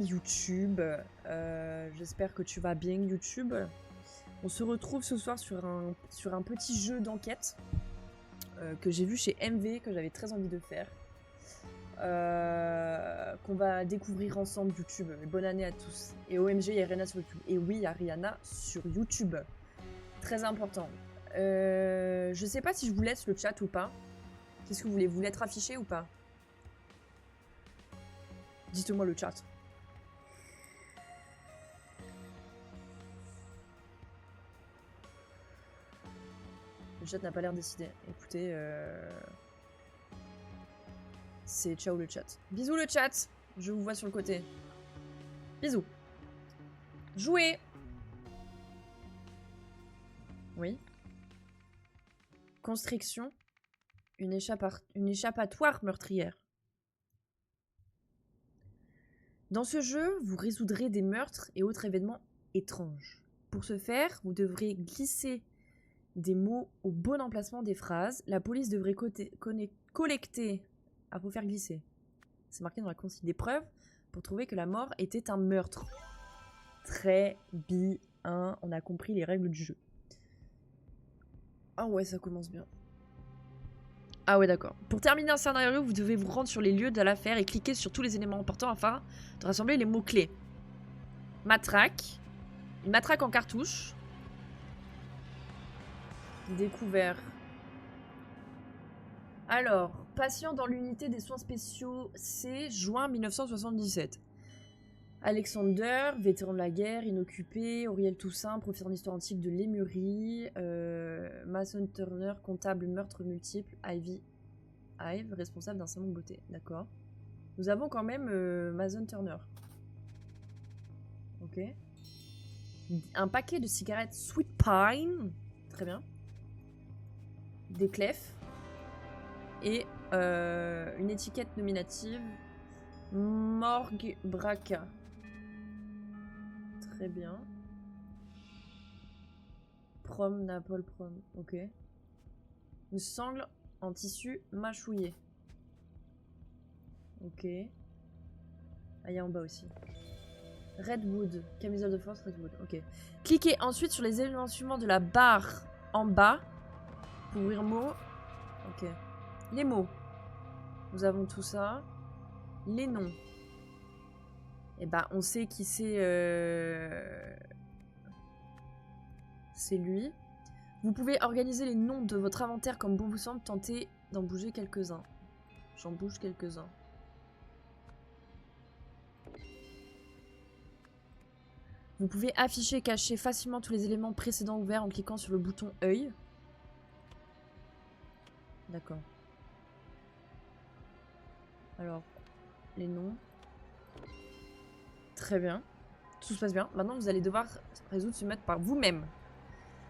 YouTube, j'espère que tu vas bien YouTube. On se retrouve ce soir sur un petit jeu d'enquête que j'ai vu chez MV, que j'avais très envie de faire. Qu'on va découvrir ensemble YouTube. Bonne année à tous. Et OMG, il y a Rihanna sur YouTube. Et oui, il y a Rihanna sur YouTube. Très important. Je sais pas si je vous laisse le chat ou pas. Qu'est-ce que vous voulez? Vous l'être affiché ou pas? Dites-moi le chat. Le chat n'a pas l'air décidé. Écoutez, c'est ciao le chat. Bisous le chat. Je vous vois sur le côté. Bisous. Jouez. Oui. Constriction. Une échappatoire meurtrière. Dans ce jeu, vous résoudrez des meurtres et autres événements étranges. Pour ce faire, vous devrez glisser des mots au bon emplacement des phrases. La police devrait collecter... Ah, faut faire glisser. C'est marqué dans la consigne des preuves pour trouver que la mort était un meurtre. Très bien. On a compris les règles du jeu. Ah ouais, ça commence bien. Ah ouais, d'accord. Pour terminer un scénario, vous devez vous rendre sur les lieux de l'affaire et cliquer sur tous les éléments importants afin de rassembler les mots-clés. Matraque. Une matraque en cartouche. Découvert. Alors, patient dans l'unité des soins spéciaux C, juin 1977. Alexander, vétéran de la guerre, inoccupé. Auriel Toussaint, professeur d'histoire antique de Lémurie. Mason Turner, comptable meurtre multiple. Ivy Ive, responsable d'un salon de beauté. D'accord. Nous avons quand même Mason Turner. Ok. Un paquet de cigarettes Sweet Pine. Très bien. Des clefs. Et une étiquette nominative. Morgue Braca. Très bien. Prom, Naples, prom. Ok. Une sangle en tissu mâchouillé. Ok. Ah, il y a en bas aussi. Redwood. Camisole de force, Redwood. Ok. Cliquez ensuite sur les éléments suivants de la barre en bas. Pour ouvrir mots. Ok. Les mots. Nous avons tout ça. Les noms. Eh ben, on sait qui c'est. C'est lui. Vous pouvez organiser les noms de votre inventaire comme bon vous semble. Tentez d'en bouger quelques-uns. J'en bouge quelques-uns. Vous pouvez afficher et cacher facilement tous les éléments précédents ouverts en cliquant sur le bouton œil. D'accord. Alors, les noms. Très bien. Tout se passe bien. Maintenant, vous allez devoir résoudre ce mètre par vous-même.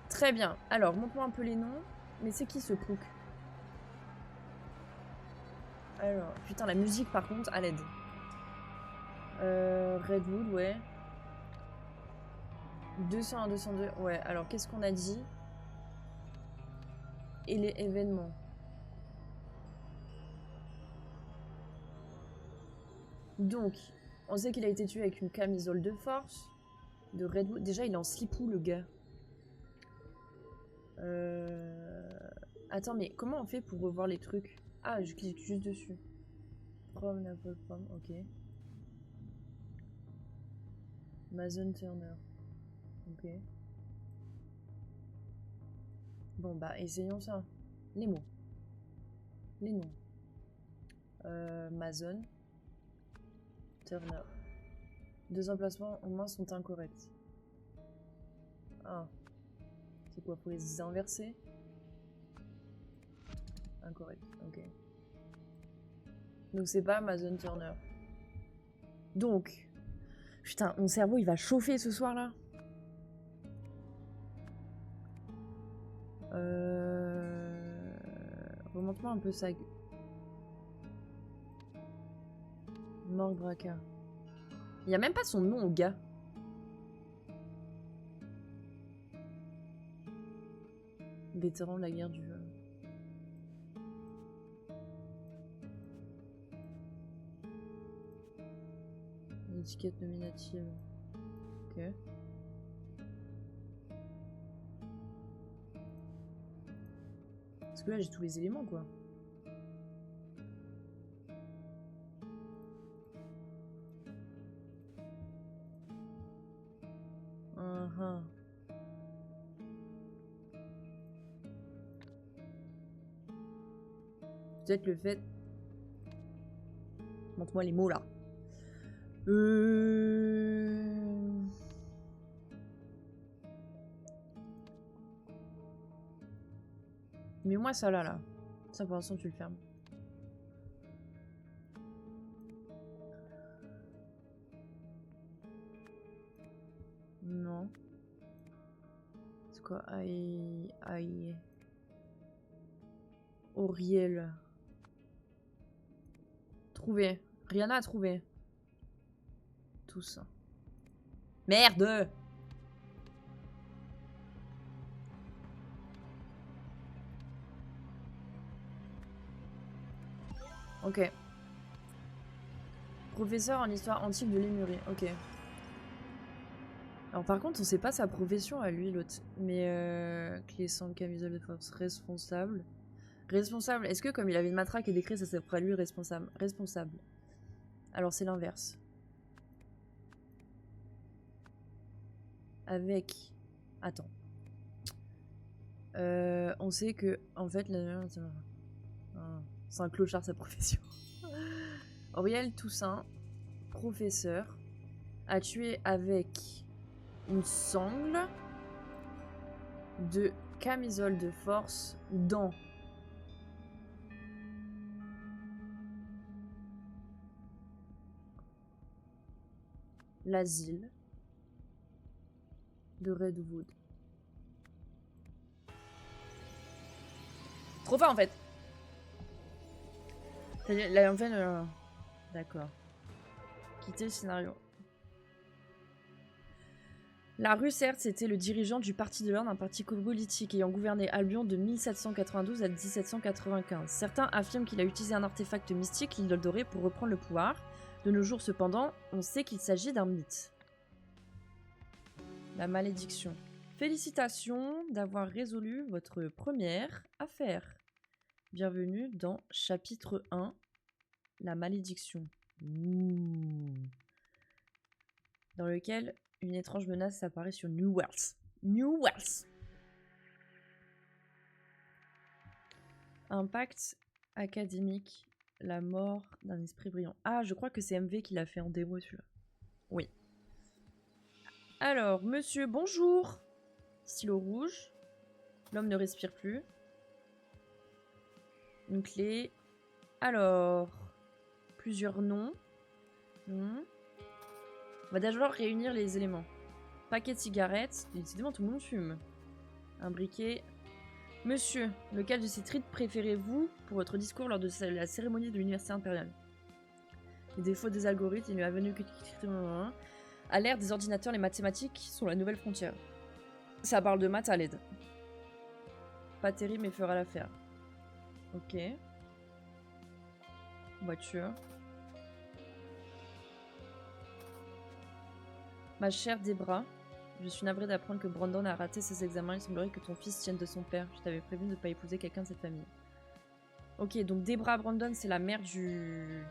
Très bien. Alors, montre-moi un peu les noms. Mais c'est qui ce crook? Alors, putain, la musique par contre, à l'aide. Redwood, ouais. 201, 202. Ouais, alors qu'est-ce qu'on a dit? Et les événements. Donc, on sait qu'il a été tué avec une camisole de force de Redwood. Déjà, il est en slipou, le gars. Attends, mais comment on fait pour revoir les trucs? Ah, je clique juste dessus. Prom, Naples, prom, ok. Mason Turner. Ok. Bon, bah, essayons ça. Les mots. Les noms. Mason Turner. Deux emplacements au moins sont incorrects. Ah. C'est quoi, pour les inverser? Incorrect, ok. Donc c'est pas Mason Turner. Donc, putain, mon cerveau il va chauffer ce soir là. Remonte-moi un peu ça. Morgue Braca. Il y a même pas son nom au gars. Vétéran de la guerre du... étiquette nominative. Ok. Parce que là, j'ai tous les éléments, quoi. Peut-être le fait... Montre-moi les mots, là. Mais moi, ça là. Ça, pour l'instant, tu le fermes. Non. C'est quoi? Aïe. Auriel. Trouvé. Rihanna a trouvé. Tout ça. Merde! Ok. Professeur en histoire antique de Lémurie. Ok. Alors par contre, on sait pas sa profession à lui, l'autre. Mais clé sans camisole de force. Responsable. Responsable. Est-ce que comme il avait une matraque et des craies, ça s'appelle à lui responsable? Responsable. Alors c'est l'inverse. Avec... Attends. On sait que, en fait, c'est un clochard sa profession. Auriel Toussaint, professeur, a tué avec une sangle de camisole de force dans l'asile de Redwood. Trop fort en fait. Là, en fait, d'accord. Quitter le scénario. La rue, certes, c'était le dirigeant du Parti de l'Ordre, un parti politique ayant gouverné Albion de 1792 à 1795. Certains affirment qu'il a utilisé un artefact mystique, l'île dorée, pour reprendre le pouvoir. De nos jours, cependant, on sait qu'il s'agit d'un mythe. La malédiction. Félicitations d'avoir résolu votre première affaire. Bienvenue dans chapitre 1, la malédiction. Ouh. Dans lequel une étrange menace apparaît sur New Wells. New Wells. Impact académique. La mort d'un esprit brillant. Ah, je crois que c'est MV qui l'a fait en démo celui-là. Oui. Alors, monsieur, bonjour. Stylo rouge. L'homme ne respire plus. Une clé. Alors, plusieurs noms. On va d'abord réunir les éléments. Paquet de cigarettes. Décidément, tout le monde fume. Un briquet. Monsieur, lequel de ces trips préférez-vous pour votre discours lors de la cérémonie de l'université impériale? Les défauts des algorithmes, il est avenu que... À l'ère des ordinateurs, les mathématiques sont la nouvelle frontière. Ça parle de maths à l'aide. Pas terrible, mais fera l'affaire. Ok. Voiture. Ma chère Debra, je suis navrée d'apprendre que Brandon a raté ses examens. Il semblerait que ton fils tienne de son père. Je t'avais prévenu de ne pas épouser quelqu'un de cette famille. Ok, donc Debra Brandon, c'est la mère du...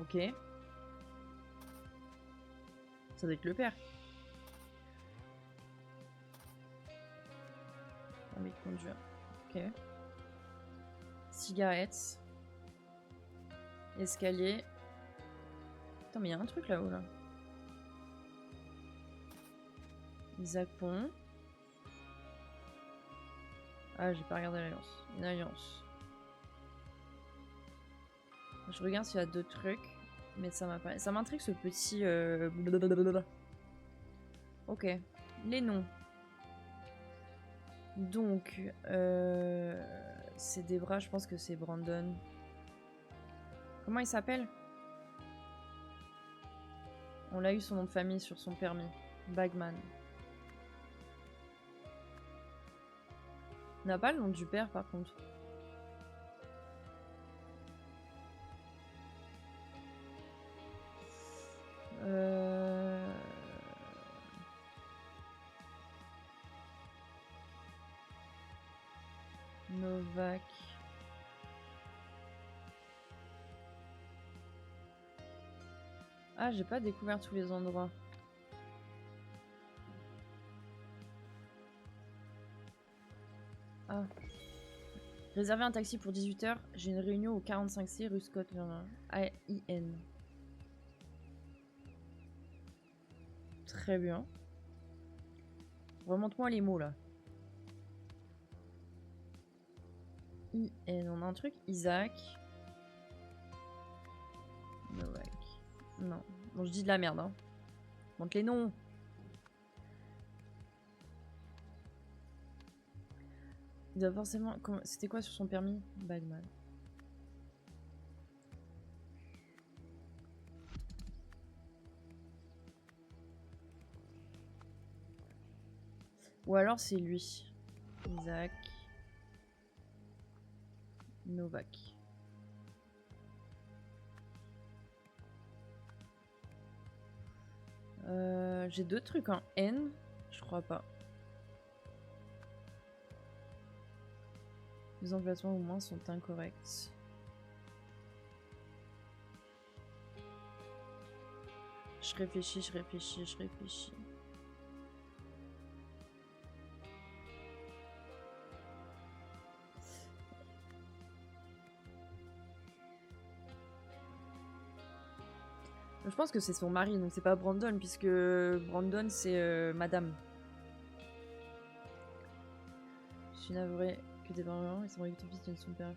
Ok. Ça doit être le père. Permis de conduire. Ok. Cigarettes. Escalier. Attends, mais il y a un truc là-haut, là. Isaac Pont. Ah, j'ai pas regardé l'alliance. Une alliance. Je regarde s'il y a d'autres trucs. Mais ça m'apparaît. Ça m'intrigue ce petit... Ok. Les noms. Donc, c'est Debra, je pense que c'est Brandon. Comment il s'appelle? On l'a eu son nom de famille sur son permis. Bagman. On n'a pas le nom du père par contre. Novak. Ah, j'ai pas découvert tous les endroits. Ah. Réserver un taxi pour 18h. J'ai une réunion au 45C rue Scott. A-I-N. Très bien. Remonte-moi les mots là. I-N. On a un truc. Isaac. Novak. Non. Bon, je dis de la merde. Hein. Montre les noms. Il doit forcément... C'était quoi sur son permis? Bagman. Ou alors c'est lui. Isaac. Novak. J'ai deux trucs en N. Je crois pas. Les emplacements au moins sont incorrects. Je réfléchis. Je pense que c'est son mari, donc c'est pas Brandon, puisque Brandon c'est madame. Je suis navrée que des parents ils sont avec ton fils de son père.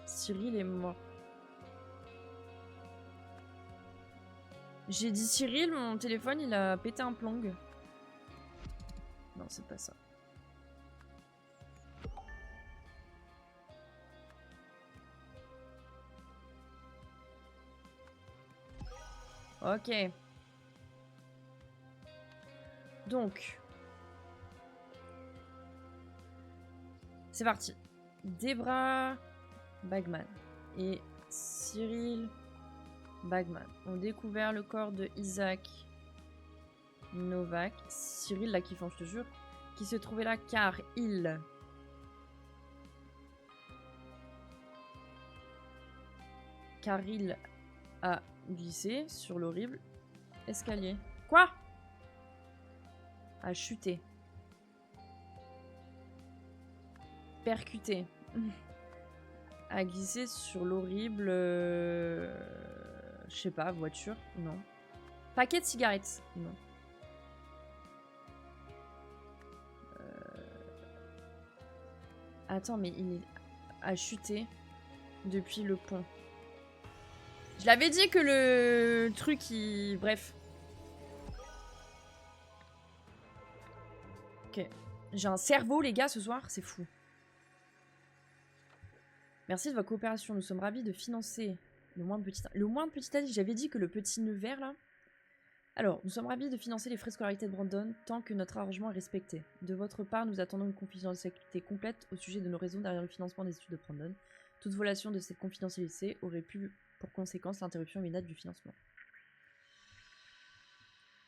Cyril est mort. J'ai dit Cyril, mon téléphone il a pété un plomb. Non, c'est pas ça. Ok. Donc. C'est parti. Debra Bagman et Cyril Bagman ont découvert le corps de Isaac Novak. Cyril, la kiffant, je te jure. Qui se trouvait là car il... a glissé sur l'horrible escalier. Quoi? A chuté. Percuté. A glissé sur l'horrible... je sais pas, voiture? Non. Paquet de cigarettes? Non. Attends, mais il a chuté depuis le pont. Je l'avais dit que le truc, il... Bref. Ok. J'ai un cerveau, les gars, ce soir. C'est fou. Merci de votre coopération. Nous sommes ravis de financer le moindre petit indice. J'avais dit que le petit nœud vert, là... Alors, nous sommes ravis de financer les frais de scolarité de Brandon tant que notre arrangement est respecté. De votre part, nous attendons une confidentialité complète au sujet de nos raisons derrière le financement des études de Brandon. Toute violation de cette confidentialité aurait pu pour conséquence l'interruption immédiate du financement.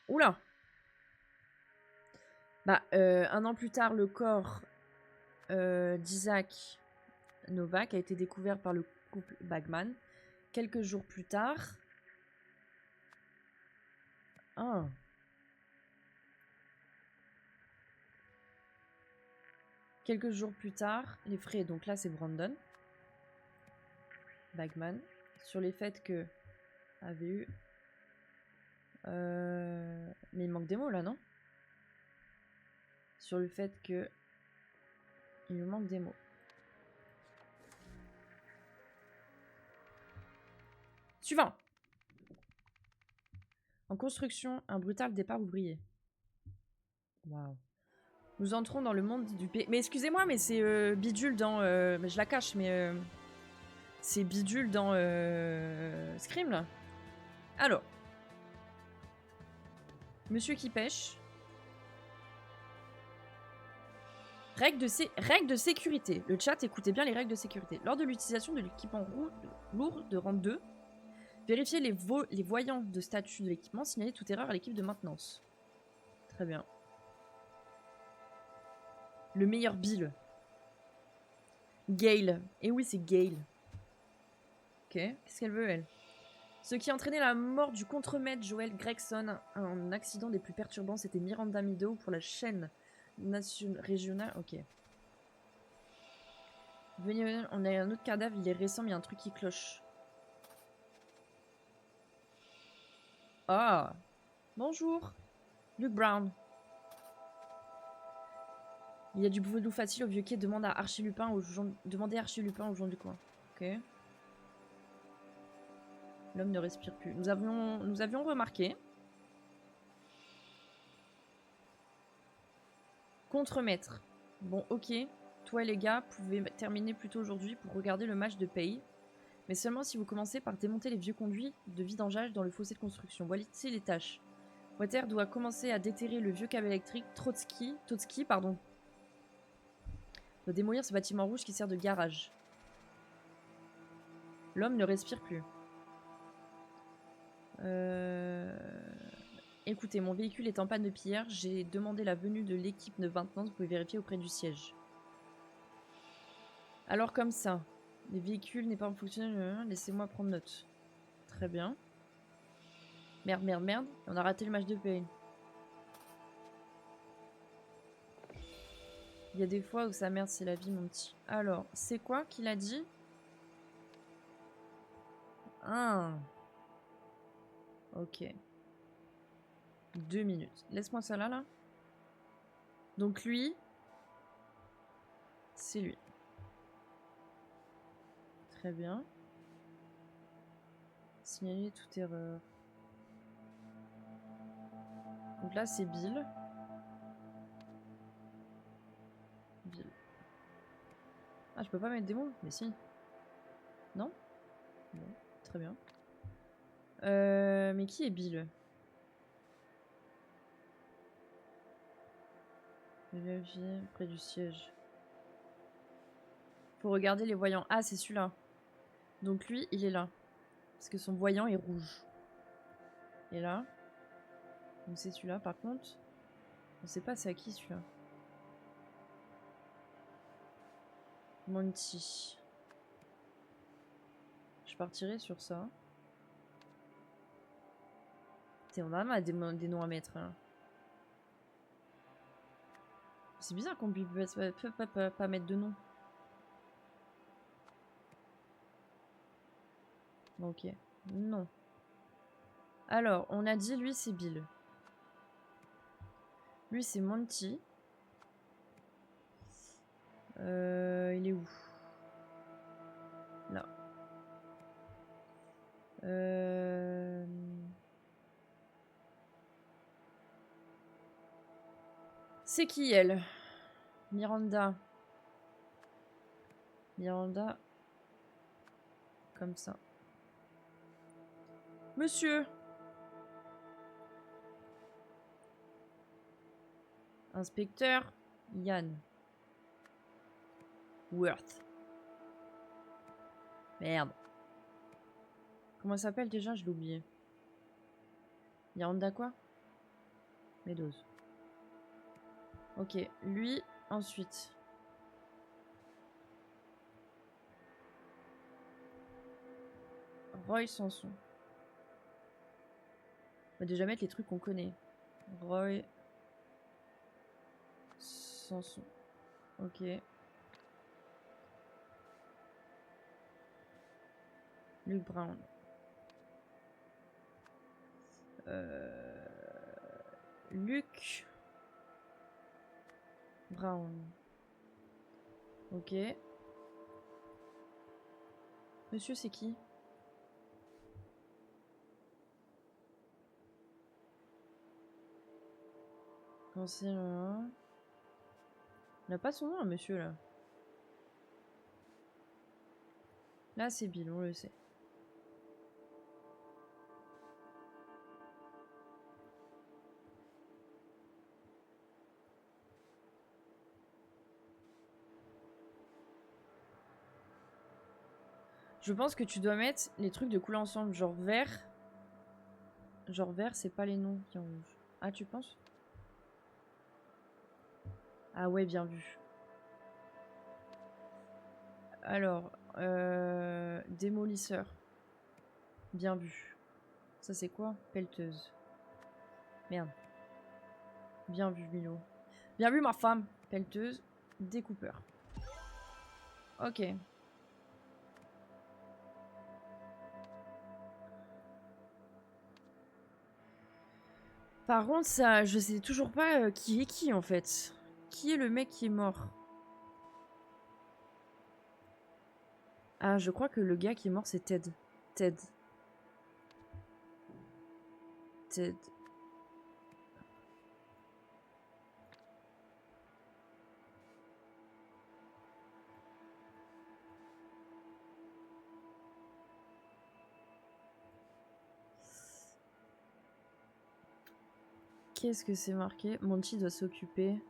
Oula! Bah, un an plus tard, le corps d'Isaac Novak a été découvert par le couple Bagman. Quelques jours plus tard... Ah. Quelques jours plus tard, les frais, donc là c'est Brandon Bagman, sur les faits que avait eu... Mais il manque des mots là, non? Sur le fait que... Il me manque des mots. Suivant. En construction, un brutal départ ouvrier. Waouh. Nous entrons dans le monde du pays. Mais excusez-moi, mais c'est Bidule dans... mais je la cache, mais... c'est Bidule dans Scream, là. Alors. Monsieur qui pêche. Règles de sécurité. Le chat, écoutez bien les règles de sécurité. Lors de l'utilisation de l'équipement lourd de rang 2, vérifiez les voyants de statut de l'équipement. Signalez toute erreur à l'équipe de maintenance. Très bien. Le meilleur Bill. Gail. Et oui, c'est Gail. Ok, qu'est-ce qu'elle veut, elle? Ce qui a entraîné la mort du contremaître Joel Gregson, un accident des plus perturbants, c'était Miranda Meadow pour la chaîne régionale. Ok. Venez, on a un autre cadavre, il est récent, mais il y a un truc qui cloche. Ah, bonjour, Luke Brown. Il y a du vaudou facile au vieux quai, demandez à Archie Lupin aux gens du coin. Ok. L'homme ne respire plus. Nous avions remarqué. Contremaître. Bon, ok. Toi et les gars, pouvez terminer plus tôt aujourd'hui pour regarder le match de Pay. Mais seulement si vous commencez par démonter les vieux conduits de vidangeage dans le fossé de construction. Voici les tâches. Water doit commencer à déterrer le vieux câble électrique. Trotsky, doit démolir ce bâtiment rouge qui sert de garage. L'homme ne respire plus. Écoutez, mon véhicule est en panne depuis hier. J'ai demandé la venue de l'équipe de maintenance. Vous pouvez vérifier auprès du siège. Alors comme ça, les véhicules n'est pas en fonctionnel. Laissez-moi prendre note. Très bien. Merde, merde, merde. On a raté le match de Pay. Il y a des fois où ça merde, c'est la vie, mon petit. Alors, c'est quoi qu'il a dit? Ah. Ok. 2 minutes. Laisse-moi ça là. Donc lui, c'est lui. Très bien. Signaler toute erreur. Donc là, c'est Bill. Bill. Ah, je peux pas mettre des mots? Mais si. Non? Bon, très bien. Mais qui est Bill? Vérifier près du siège. Faut regarder les voyants. Ah, c'est celui-là. Donc lui, il est là. Parce que son voyant est rouge. Et là. Donc c'est celui-là, par contre. On sait pas c'est à qui celui-là. Monty. Je partirai sur ça. Putain, on a des noms à mettre. Hein. C'est bizarre qu'on puisse pas mettre de nom. Ok. Non. Alors, on a dit lui c'est Bill. Lui c'est Monty. Il est où? Là. C'est qui elle? Miranda. Miranda. Comme ça. Monsieur. Inspecteur Yann. Worth. Merde. Comment ça s'appelle déjà? Je l'ai oublié. Miranda quoi? Meadows. Ok. Lui, ensuite. Roy Sanson. On va déjà mettre les trucs qu'on connaît. Roy Sanson. Ok. Luke Brown. Luke Brown. Ok. Monsieur, c'est qui? Quand c'est là. Il n'a pas son nom, un monsieur, là. Là, c'est Bill, on le sait. Je pense que tu dois mettre les trucs de couleur ensemble, genre vert. Genre vert, c'est pas les noms qui en rouge. Ah, tu penses? Ah ouais, bien vu. Alors, démolisseur. Bien vu. Ça c'est quoi? Pelleteuse. Merde. Bien vu, Milo. Bien vu, ma femme. Pelleteuse. Découpeur. Ok. Par contre, ça, je sais toujours pas qui est qui, en fait. Qui est le mec qui est mort? Ah, je crois que le gars qui est mort, c'est Ted. Ted. Ted. Qu'est-ce que c'est marqué? Monty doit s'occuper.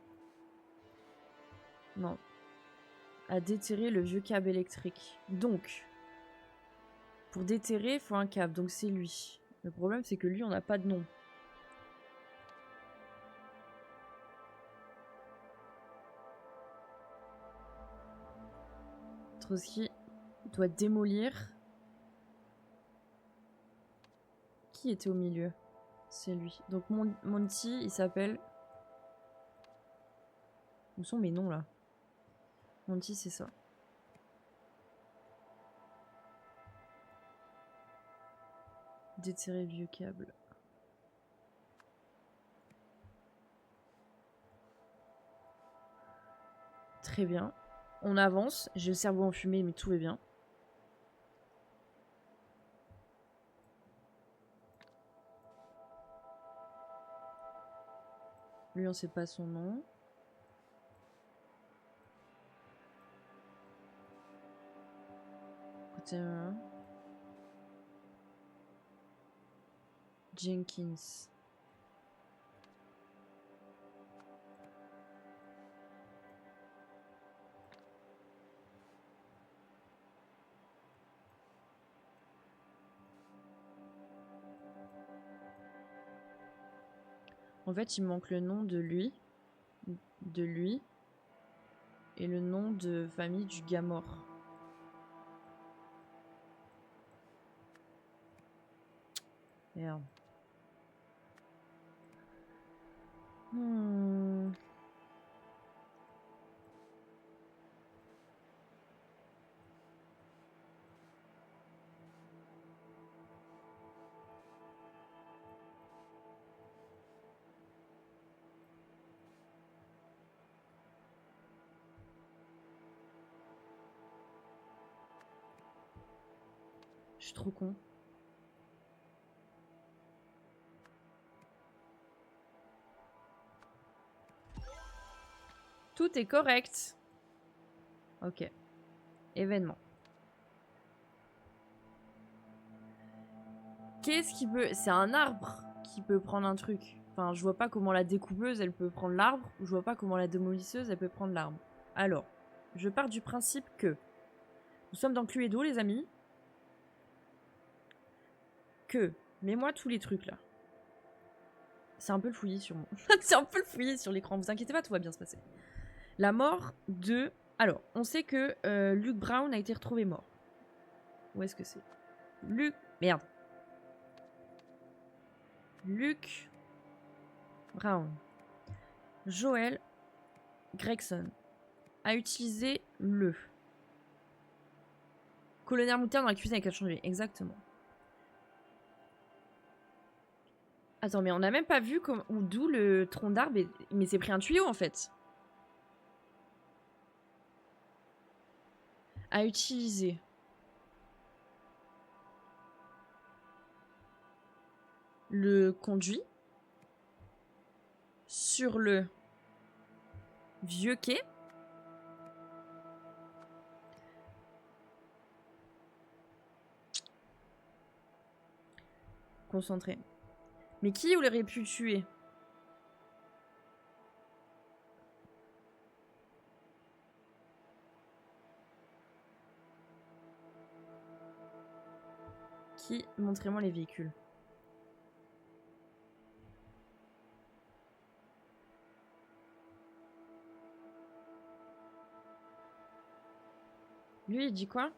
Non. À déterrer le vieux câble électrique. Donc, pour déterrer, il faut un câble. Donc c'est lui. Le problème, c'est que lui, on n'a pas de nom. Trotsky doit démolir. Qui était au milieu? C'est lui. Donc Monty, il s'appelle... Où sont mes noms, là? Monty, c'est ça. Déterrer le vieux câble. Très bien. On avance. J'ai le cerveau enfumé, mais tout va bien. Lui, on sait pas son nom. Côté 1. Jenkins. En fait, il manque le nom de lui. Et le nom de famille du gars mort. Merde. Je suis trop con. Tout est correct. Ok. Événement. Qu'est-ce qui peut... C'est un arbre qui peut prendre un truc. Enfin, je vois pas comment la découpeuse, elle peut prendre l'arbre. Ou je vois pas comment la démolisseuse, elle peut prendre l'arbre. Alors, je pars du principe que... Nous sommes dans Cluedo, les amis. Que... Mets-moi tous les trucs, là. C'est un peu le fouillis sur moi. C'est un peu le fouillis sur l'écran. Vous inquiétez pas, tout va bien se passer. La mort de... Alors, on sait que Luke Brown a été retrouvé mort. Où est-ce que c'est? Luke... Merde. Luke Brown. Joel Gregson a utilisé le colonel moutarde dans la cuisine avec la changé. Exactement. Attends, mais on n'a même pas vu d'où le tronc d'arbre est... Mais c'est pris un tuyau, en fait. A utilisé le conduit sur le vieux quai. Concentré. Mais qui aurait pu tuer? Qui? Montrez-moi les véhicules. Lui, il dit quoi?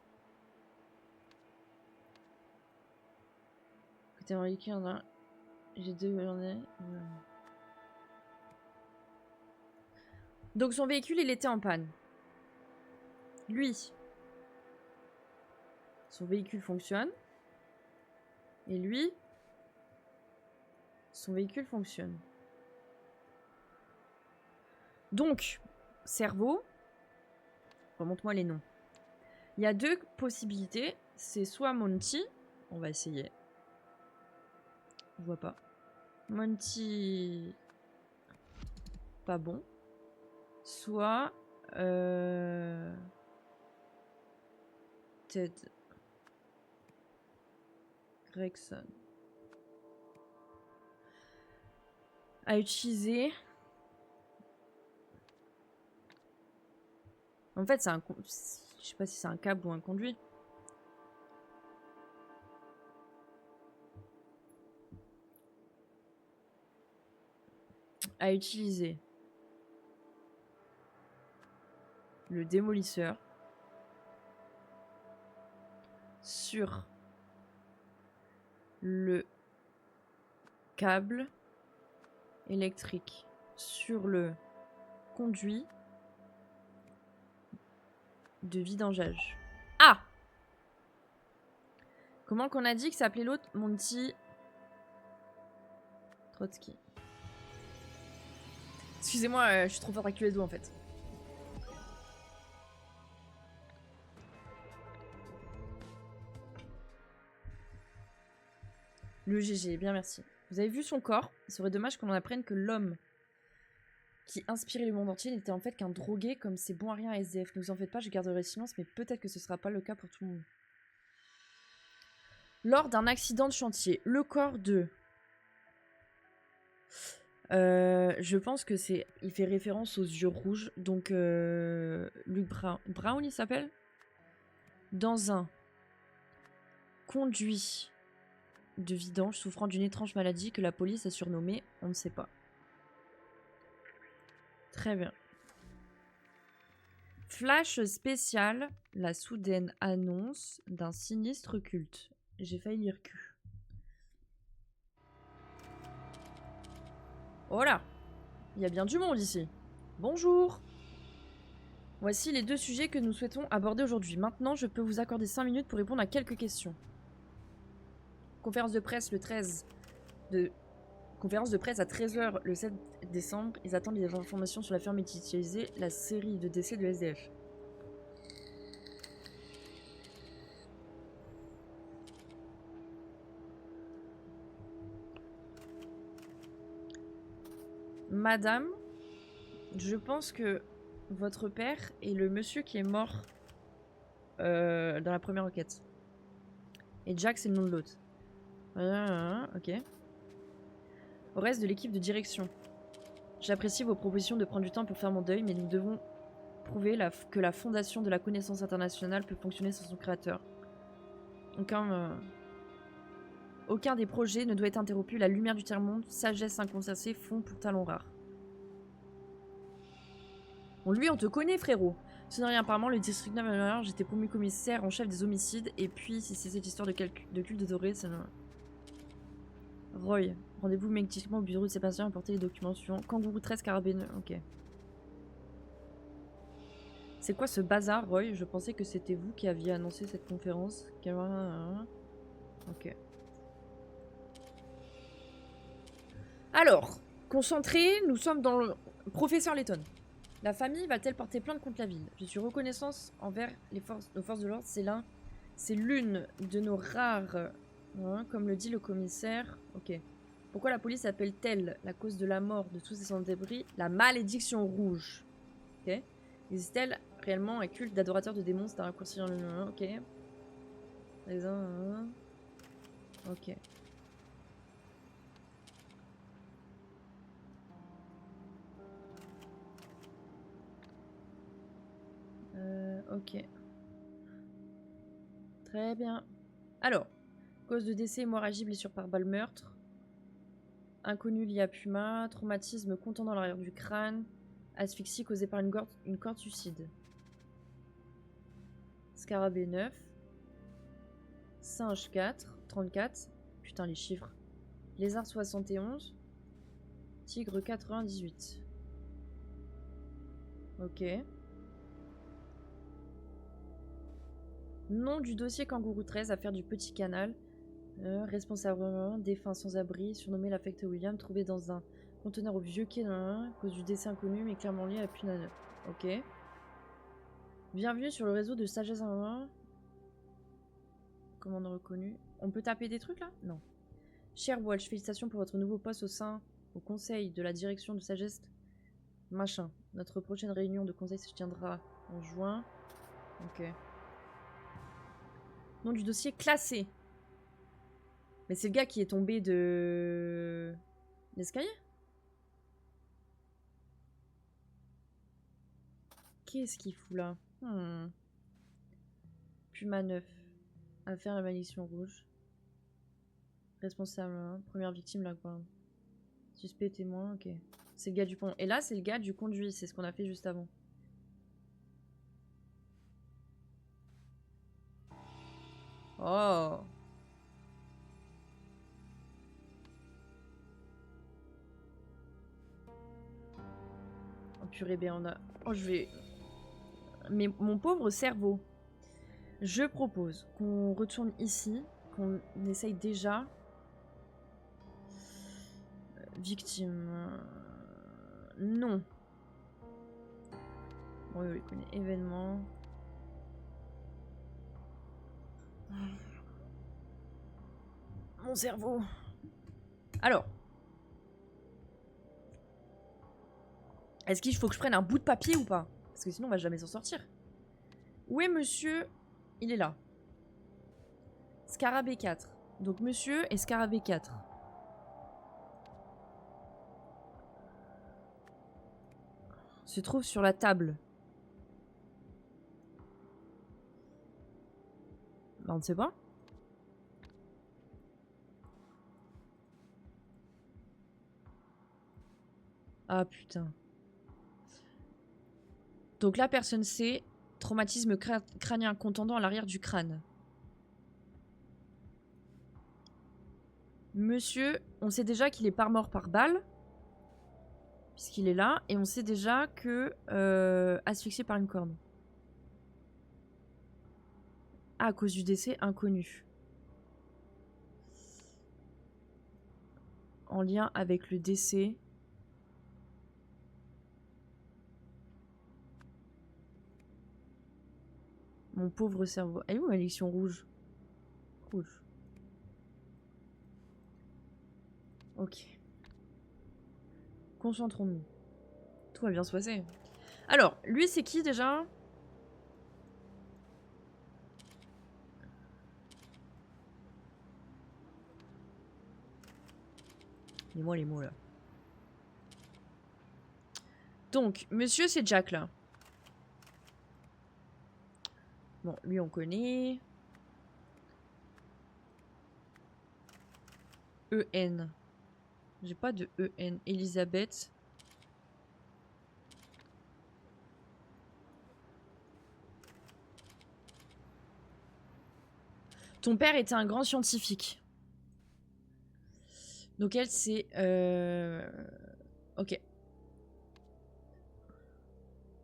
Côté véhicule, il y en a. J'ai 2 journées. Donc son véhicule, il était en panne. Lui, son véhicule fonctionne. Et lui, son véhicule fonctionne. Donc, cerveau, remonte-moi les noms. Il y a 2 possibilités. C'est soit Monty, on va essayer. Je vois pas. Monty, pas bon. Soit Ted Gregson. À utiliser. En fait, c'est un... Je sais pas si c'est un câble ou un conduit. À utiliser. Le démolisseur. Sur le câble électrique. Sur le conduit de vidangeage. Ah! Comment qu'on a dit que s'appelait l'autre? Monty Trotsky. Excusez-moi, je suis trop forte avec les doigts en fait. Le GG, bien merci. Vous avez vu son corps? Il serait dommage qu'on en apprenne que l'homme qui inspirait le monde entier n'était en fait qu'un drogué comme c'est bon à rien à SDF. Ne vous en faites pas, je garderai silence, mais peut-être que ce sera pas le cas pour tout le monde. Lors d'un accident de chantier, le corps de... je pense que c'est... Il fait référence aux yeux rouges, donc Luc Brown. Brown, il s'appelle? Dans un conduit de vidange souffrant d'une étrange maladie que la police a surnommée, on ne sait pas. Très bien. Flash spécial, la soudaine annonce d'un sinistre culte. J'ai failli lire cul. Oh là, il y a bien du monde ici. Bonjour. Voici les 2 sujets que nous souhaitons aborder aujourd'hui. Maintenant, je peux vous accorder 5 minutes pour répondre à quelques questions. Conférence de presse le 13 de... Conférence de presse à 13h le 7 décembre. Ils attendent des informations sur la ferme médicalisée, la série de décès de SDF. Madame, je pense que votre père est le monsieur qui est mort dans la première enquête. Et Jack, c'est le nom de l'autre. Ok. Au reste de l'équipe de direction. J'apprécie vos propositions de prendre du temps pour faire mon deuil, mais nous devons prouver que la fondation de la connaissance internationale peut fonctionner sans son créateur. Aucun des projets ne doit être interrompu. La lumière du tiers-monde, sagesse incontestée, fond pour talent rare. Bon, lui, on te connaît, frérot. Ce n'est rien, apparemment, le district 9, j'étais promu commissaire en chef des homicides, et puis, si c'est cette histoire de culte doré, ça ne... Roy, rendez-vous mécaniquement au bureau de Sébastien, apportez les documents suivants. Kangourou 13, carabineux, ok. C'est quoi ce bazar, Roy? Je pensais que c'était vous qui aviez annoncé cette conférence. Ok. Alors, concentrés, nous sommes dans le... Professeur Letton. La famille va-t-elle porter plainte contre la ville? Je suis reconnaissance envers nos forces de l'ordre. C'est l'une de nos rares... comme le dit le commissaire. Ok. Pourquoi la police appelle-t-elle la cause de la mort de tous ces sans-débris la malédiction rouge? Ok. Existe-t-elle réellement un culte d'adorateurs de démons? C'est un raccourci dans le... Ok. Les uns... Ok. Ok. Très bien. Alors, cause de décès, hémorragie, blessure par balle, meurtre. Inconnu lié à Puma, traumatisme comptant dans l'arrière du crâne, asphyxie causée par une corde suicide. Scarabée 9. Singe 4. 34. Putain, les chiffres. Lézard 71. Tigre 98. Ok. Nom du dossier Kangourou 13, affaire du Petit Canal. Responsable défunt sans abri, surnommé l'affecté William, trouvé dans un conteneur au vieux quai à cause du décès inconnu, mais clairement lié à Punane. Ok. Bienvenue sur le réseau de Sagesse 1. Comment on a reconnu? On peut taper des trucs là? Non. Cher Walsh, félicitations pour votre nouveau poste au conseil de la direction de Sagesse. Machin. Notre prochaine réunion de conseil se tiendra en juin. Ok. Nom du dossier classé. Mais c'est le gars qui est tombé de l'escalier? Qu'est-ce qu'il fout là? Puma 9. Affaire la malédiction rouge. Responsable, hein. Première victime là quoi. Suspect témoin, ok. C'est le gars du pont. Et là c'est le gars du conduit, c'est ce qu'on a fait juste avant. Oh. Oh purée, ben on a... Oh je vais... Mais mon pauvre cerveau. Je propose qu'on retourne ici, qu'on essaye déjà... Victime... Non. Oui, oui, connaît événement. Mon cerveau. Alors. Est-ce qu'il faut que je prenne un bout de papier ou pas? Parce que sinon on va jamais s'en sortir. Où est monsieur? Il est là. Scarabée 4. Donc monsieur et Scarabée 4. Se trouve sur la table. Bah, on ne sait pas. Ah putain. Donc la personne sait traumatisme crânien contondant à l'arrière du crâne. Monsieur, on sait déjà qu'il est pas mort par balle. Puisqu'il est là. Et on sait déjà que asphyxié par une corde. Ah, à cause du décès inconnu. En lien avec le décès. Mon pauvre cerveau. Elle est où ma malédiction rouge? Rouge. Ok. Concentrons-nous. Tout va bien se passer. Alors, lui c'est qui déjà? Dis-moi les mots là. Donc, monsieur c'est Jack là. Bon, lui on connaît. EN. J'ai pas de EN. Elisabeth. Ton père était un grand scientifique. Donc elle c'est... Ok.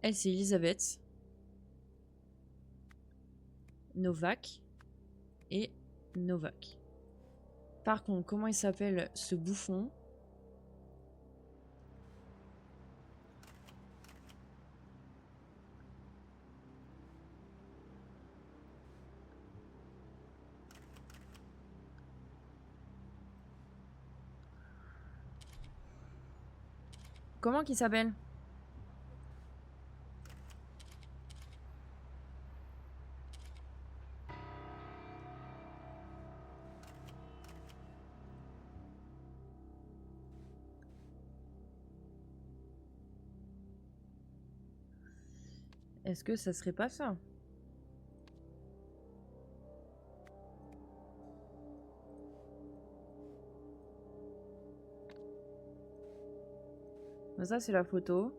Elle c'est Elisabeth. Novak. Et Novak. Par contre, comment il s'appelle ce bouffon? Comment qu'il s'appelle? Est-ce que ça serait pas ça? Ça c'est la photo.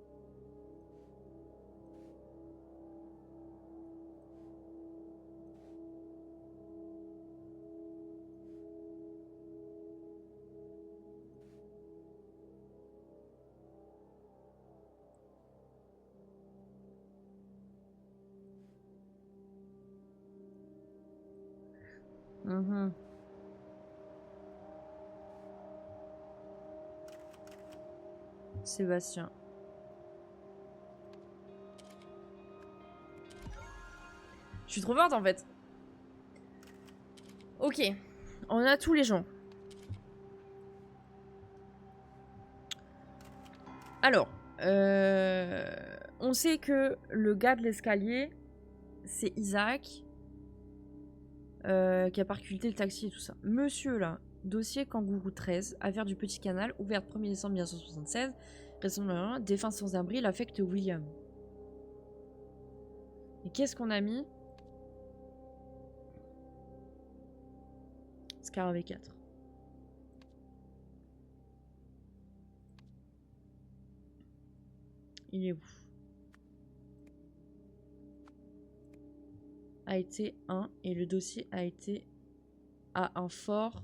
Mhm. Sébastien. Je suis trop forte en fait. Ok, on a tous les gens. Alors, on sait que le gars de l'escalier, c'est Isaac, qui a percuté le taxi et tout ça. Monsieur là, dossier Kangourou 13, affaire du Petit Canal, ouverte 1er décembre 1976, récemment défunt sans abri, l'affecte William. Et qu'est-ce qu'on a mis? Scarabée 4. Il est où? A été 1 et le dossier a été à un fort.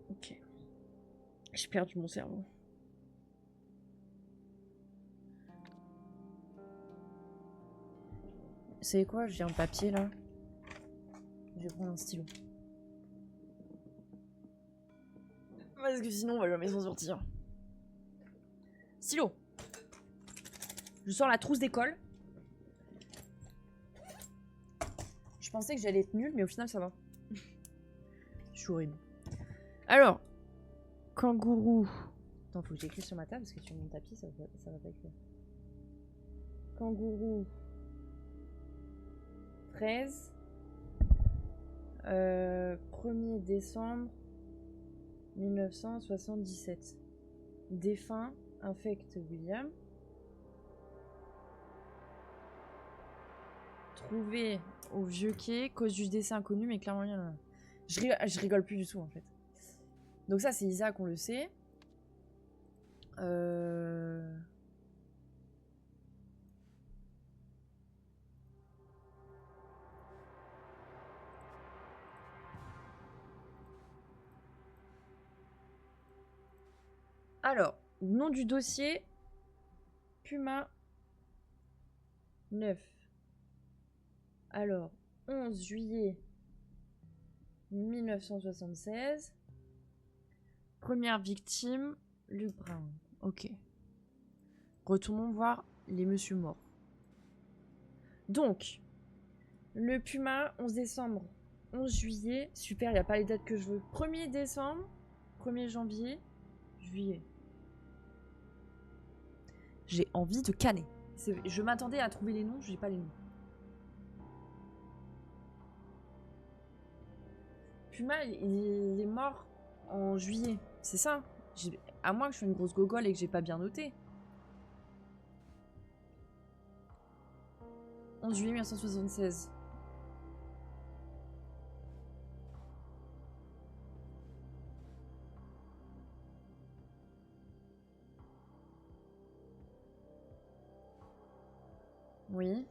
Ok. J'ai perdu mon cerveau. Vous savez quoi? J'ai un papier là. Je vais prendre un stylo. Parce que sinon on va jamais s'en sortir. Stylo. Je sors la trousse d'école. Je pensais que j'allais être nulle, mais au final ça va. Je suis horrible. Alors, kangourou. Attends, faut que j'écrive sur ma table parce que sur mon tapis ça va pas écrire. Kangourou 13. 1er décembre 1977. Défunt infecte William. Trouvé au vieux quai, cause du décès inconnu, mais clairement il y en a. Je rigole plus du tout en fait. Donc ça c'est Isaac, on le sait. Alors, nom du dossier, Puma 9. Alors, 11 juillet 1976. Première victime, Luc Brown. Ok. Retournons voir les monsieur morts. Donc, le Puma, 11 décembre, 11 juillet. Super, il n'y a pas les dates que je veux. 1er décembre, 1er janvier, juillet. J'ai envie de canner. Je m'attendais à trouver les noms, je n'ai pas les noms. Puma, il est mort en juillet. C'est ça. À moins que je sois une grosse gogole et que j'ai pas bien noté. 11 juillet 1976. Oui.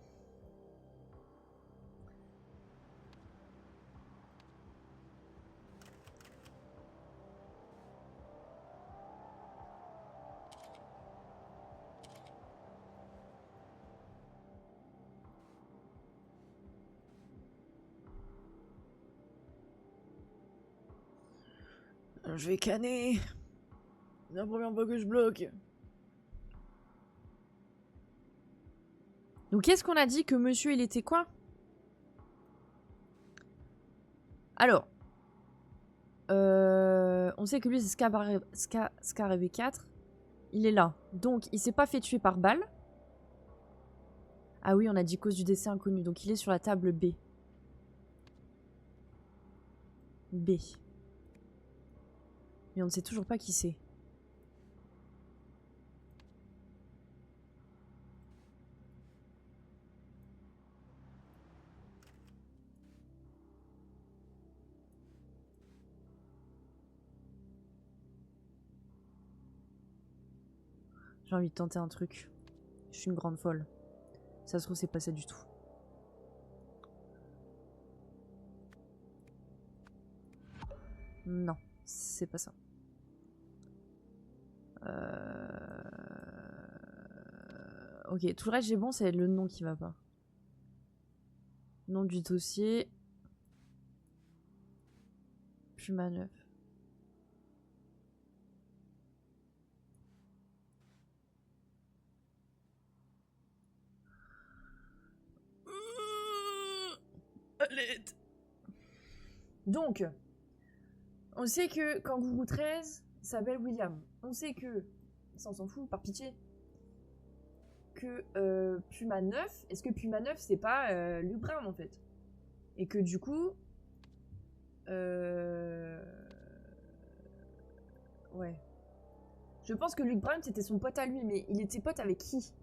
Je vais canner. C'est la première fois que je bloque. Donc qu'est-ce qu'on a dit que monsieur il était quoi? Alors, on sait que lui c'est Scarabée 4. Il est là. Donc il s'est pas fait tuer par balle. Ah oui, on a dit cause du décès inconnu. Donc il est sur la table B. B. Mais on ne sait toujours pas qui c'est. J'ai envie de tenter un truc. Je suis une grande folle. Ça se trouve, c'est pas ça du tout. Non, c'est pas ça. Ok, tout le reste j'ai bon, c'est le nom qui va pas. Nom du dossier. Puma 9. Donc, on sait que Kangourou 13 s'appelle William. On sait que, ça on s'en fout, par pitié, que Puma 9, est-ce que Puma 9 c'est pas Luke Brown en fait? Et que du coup, ouais. Je pense que Luke Brown c'était son pote à lui, mais il était pote avec qui?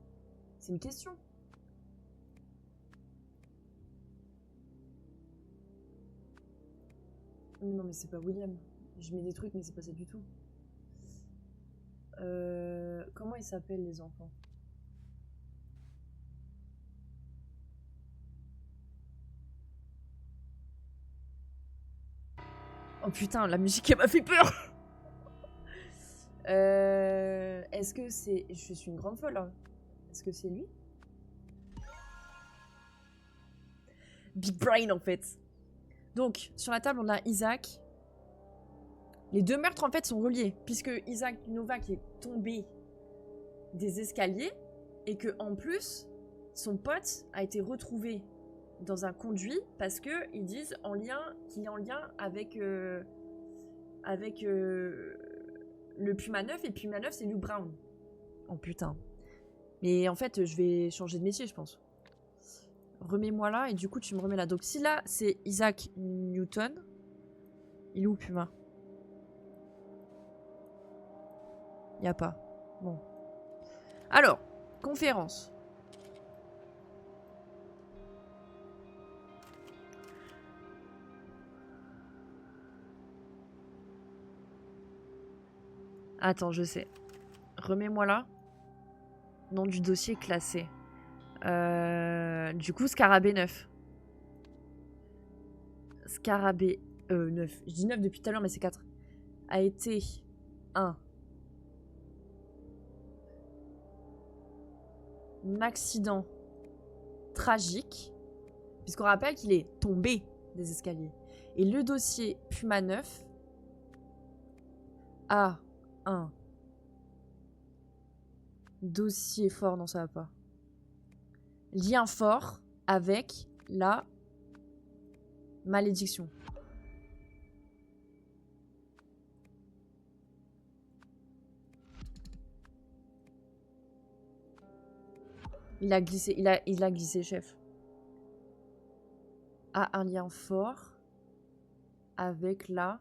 C'est une question. Non mais c'est pas William. Je mets des trucs mais c'est pas ça du tout. Comment ils s'appellent les enfants? Oh putain, la musique elle m'a fait peur. Est-ce que c'est... Je suis une grande folle, hein. Est-ce que c'est lui? Big Brain, en fait. Donc, sur la table, on a Isaac. Les deux meurtres, en fait, sont reliés. Puisque Isaac Novak est tombé des escaliers. Et que en plus, son pote a été retrouvé dans un conduit. Parce qu'ils disent qu'il est en lien avec... le Puma 9. Et Puma 9, c'est Luke Brown. Oh putain. Mais en fait, je vais changer de métier, je pense. Remets-moi là, et du coup, tu me remets là. Donc, si là, c'est Isaac Newton, il est où, Puma? Y a pas. Bon. Alors, conférence. Attends, je sais. Remets-moi là. Nom du dossier classé. Du coup, Scarabée 9. Scarabée 9. Je dis 9 depuis tout à l'heure, mais c'est 4. A été un accident tragique. Puisqu'on rappelle qu'il est tombé des escaliers. Et le dossier Puma 9 a un dossier fort, non ça va pas. Lien fort avec la malédiction. Il a glissé, chef. A un lien fort avec la...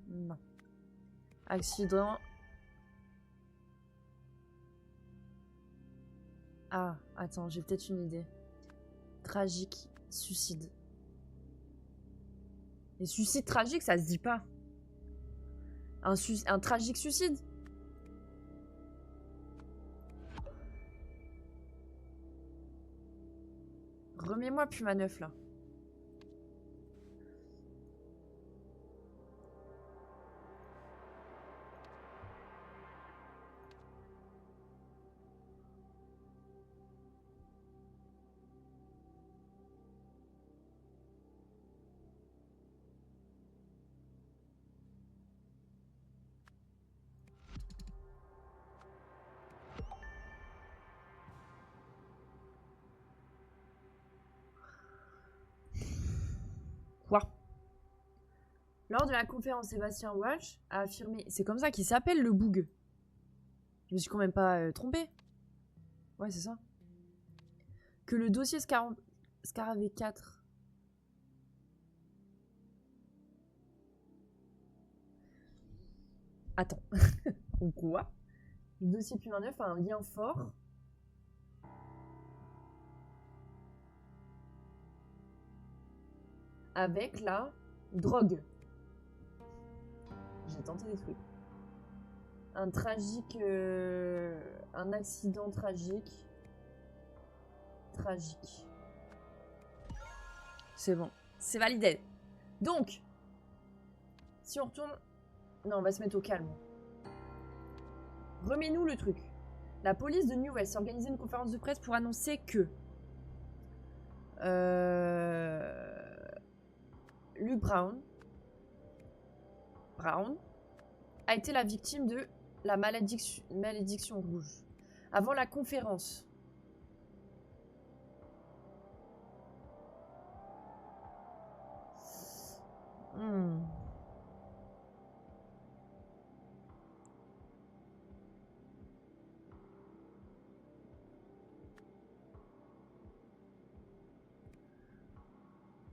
Non. Accident. Ah, attends, j'ai peut-être une idée. Tragique, suicide. Les suicides tragiques, ça se dit pas. Un tragique suicide. Remets-moi Puma 9 là. Quoi? Lors de la conférence, Sébastien Walsh a affirmé... C'est comme ça qu'il s'appelle le boug. Je me suis quand même pas trompée. Ouais, c'est ça. Que le dossier Scarabée 4... Attends. Quoi? Le dossier Puma 9 a un lien fort avec la drogue. J'ai tenté des trucs. Un tragique... un accident tragique. Tragique. C'est bon. C'est validé. Donc, si on retourne... Non, on va se mettre au calme. Remets-nous le truc. La police de New West a organisé une conférence de presse pour annoncer que... Luke Brown a été la victime de la malédiction rouge. Avant la conférence...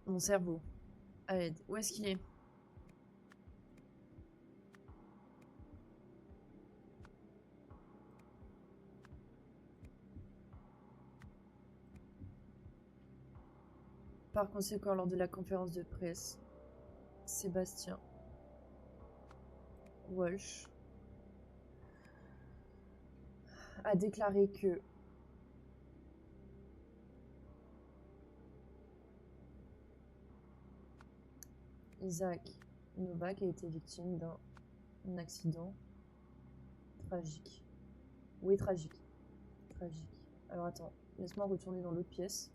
Mon cerveau. Allez, où est-ce qu'il est? Par conséquent, lors de la conférence de presse, Sébastien Walsh a déclaré que Isaac Novak a été victime d'un accident tragique. Oui, tragique. Tragique. Alors attends, laisse-moi retourner dans l'autre pièce.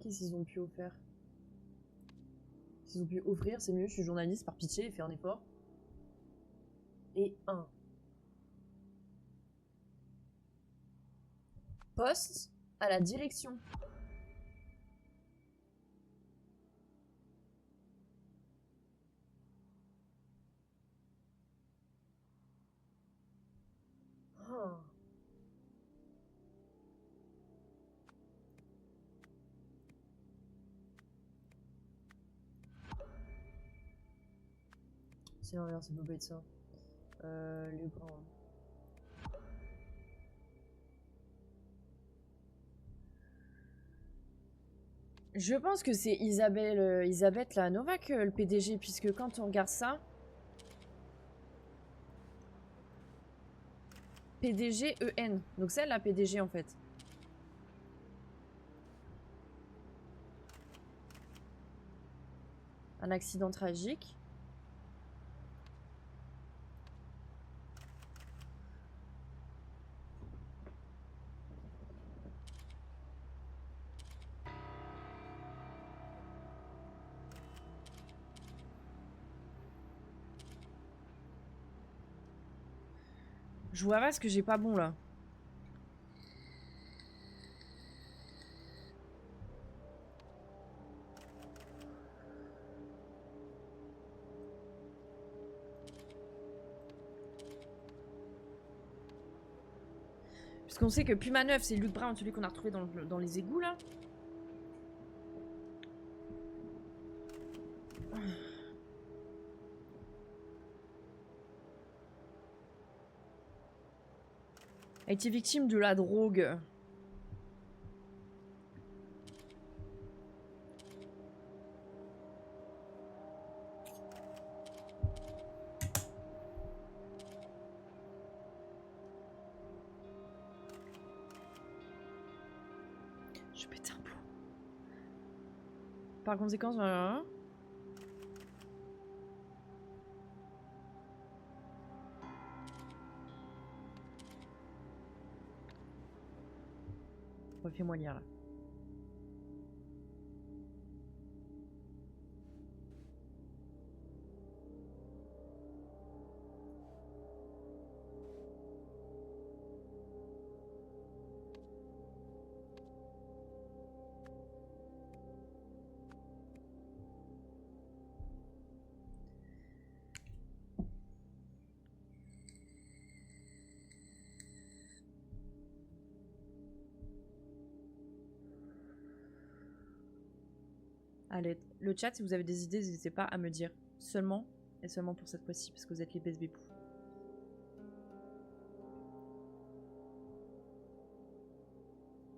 Qu'est-ce qu'ils ont pu offrir? S'ils ont pu offrir, c'est mieux, je suis journaliste, par pitié, fais un effort. Et un poste à la direction. Oh. C'est l'inverse, c'est pas être ça. Le grand. Je pense que c'est Elisabeth la Novak, le PDG, puisque quand on regarde ça... PDG EN. Donc c'est elle la PDG en fait. Un accident tragique. Je vois pas ce que j'ai pas bon là. Puisqu'on sait que Puma 9, c'est Luke Brown, celui qu'on a retrouvé dans les égouts là. A été victime de la drogue. Je pète un plomb. Par conséquent, voilà. Refais-moi lire là. Allez, le chat, si vous avez des idées, n'hésitez pas à me dire. Seulement, et seulement pour cette fois-ci, parce que vous êtes les best bébous.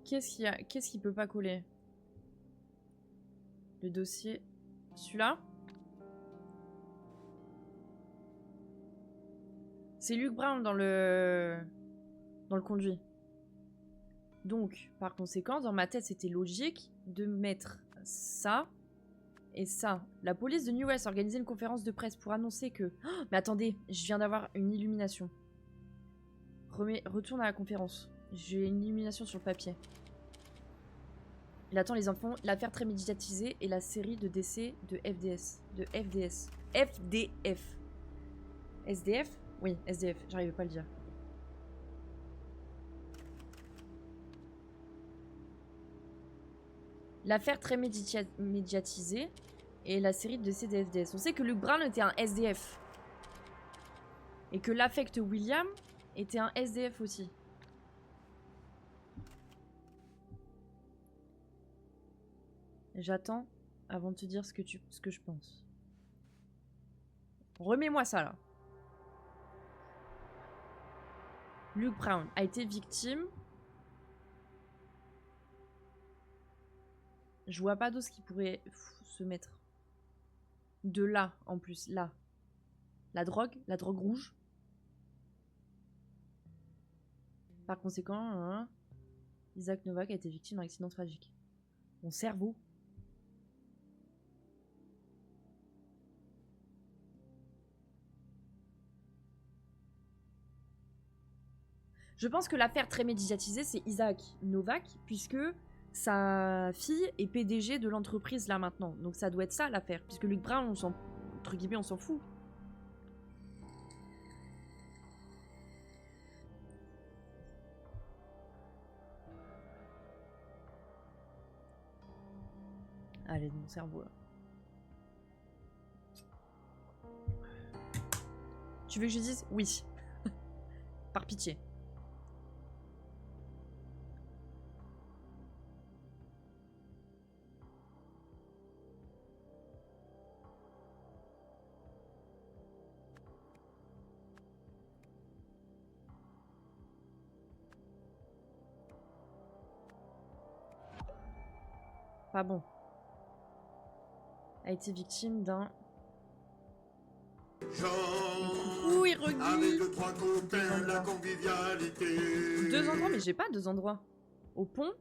Qu'est-ce qui peut pas coller? Le dossier... Celui-là? C'est Luke Brown dans le conduit. Donc, par conséquent, dans ma tête, c'était logique de mettre ça et ça. La police de New West a organisé une conférence de presse pour annoncer que... Oh, mais attendez, je viens d'avoir une illumination. Retourne à la conférence. J'ai une illumination sur le papier. Il attend les enfants, l'affaire très médiatisée et la série de décès de FDS. De FDS. FDF. SDF? Oui, SDF, j'arrivais pas à le dire. L'affaire très médiatisée et la série de décès de FDS. On sait que Luke Brown était un SDF. Et que l'affect William était un SDF aussi. J'attends avant de te dire ce que je pense. Remets-moi ça là. Luke Brown a été victime. Je vois pas d'où ce qui pourrait se mettre. De là, en plus, là. La drogue rouge. Par conséquent, Isaac Novak a été victime d'un accident tragique. Mon cerveau. Je pense que l'affaire très médiatisée, c'est Isaac Novak, puisque sa fille est PDG de l'entreprise là maintenant. Donc ça doit être ça l'affaire, puisque Luke Brown, entre guillemets, on s'en fout. Allez, mon cerveau là. Tu veux que je dise oui? Par pitié. Pas bon. A été victime d'un... Oui, Reggie. Deux endroits, mais j'ai pas deux endroits. Au pont.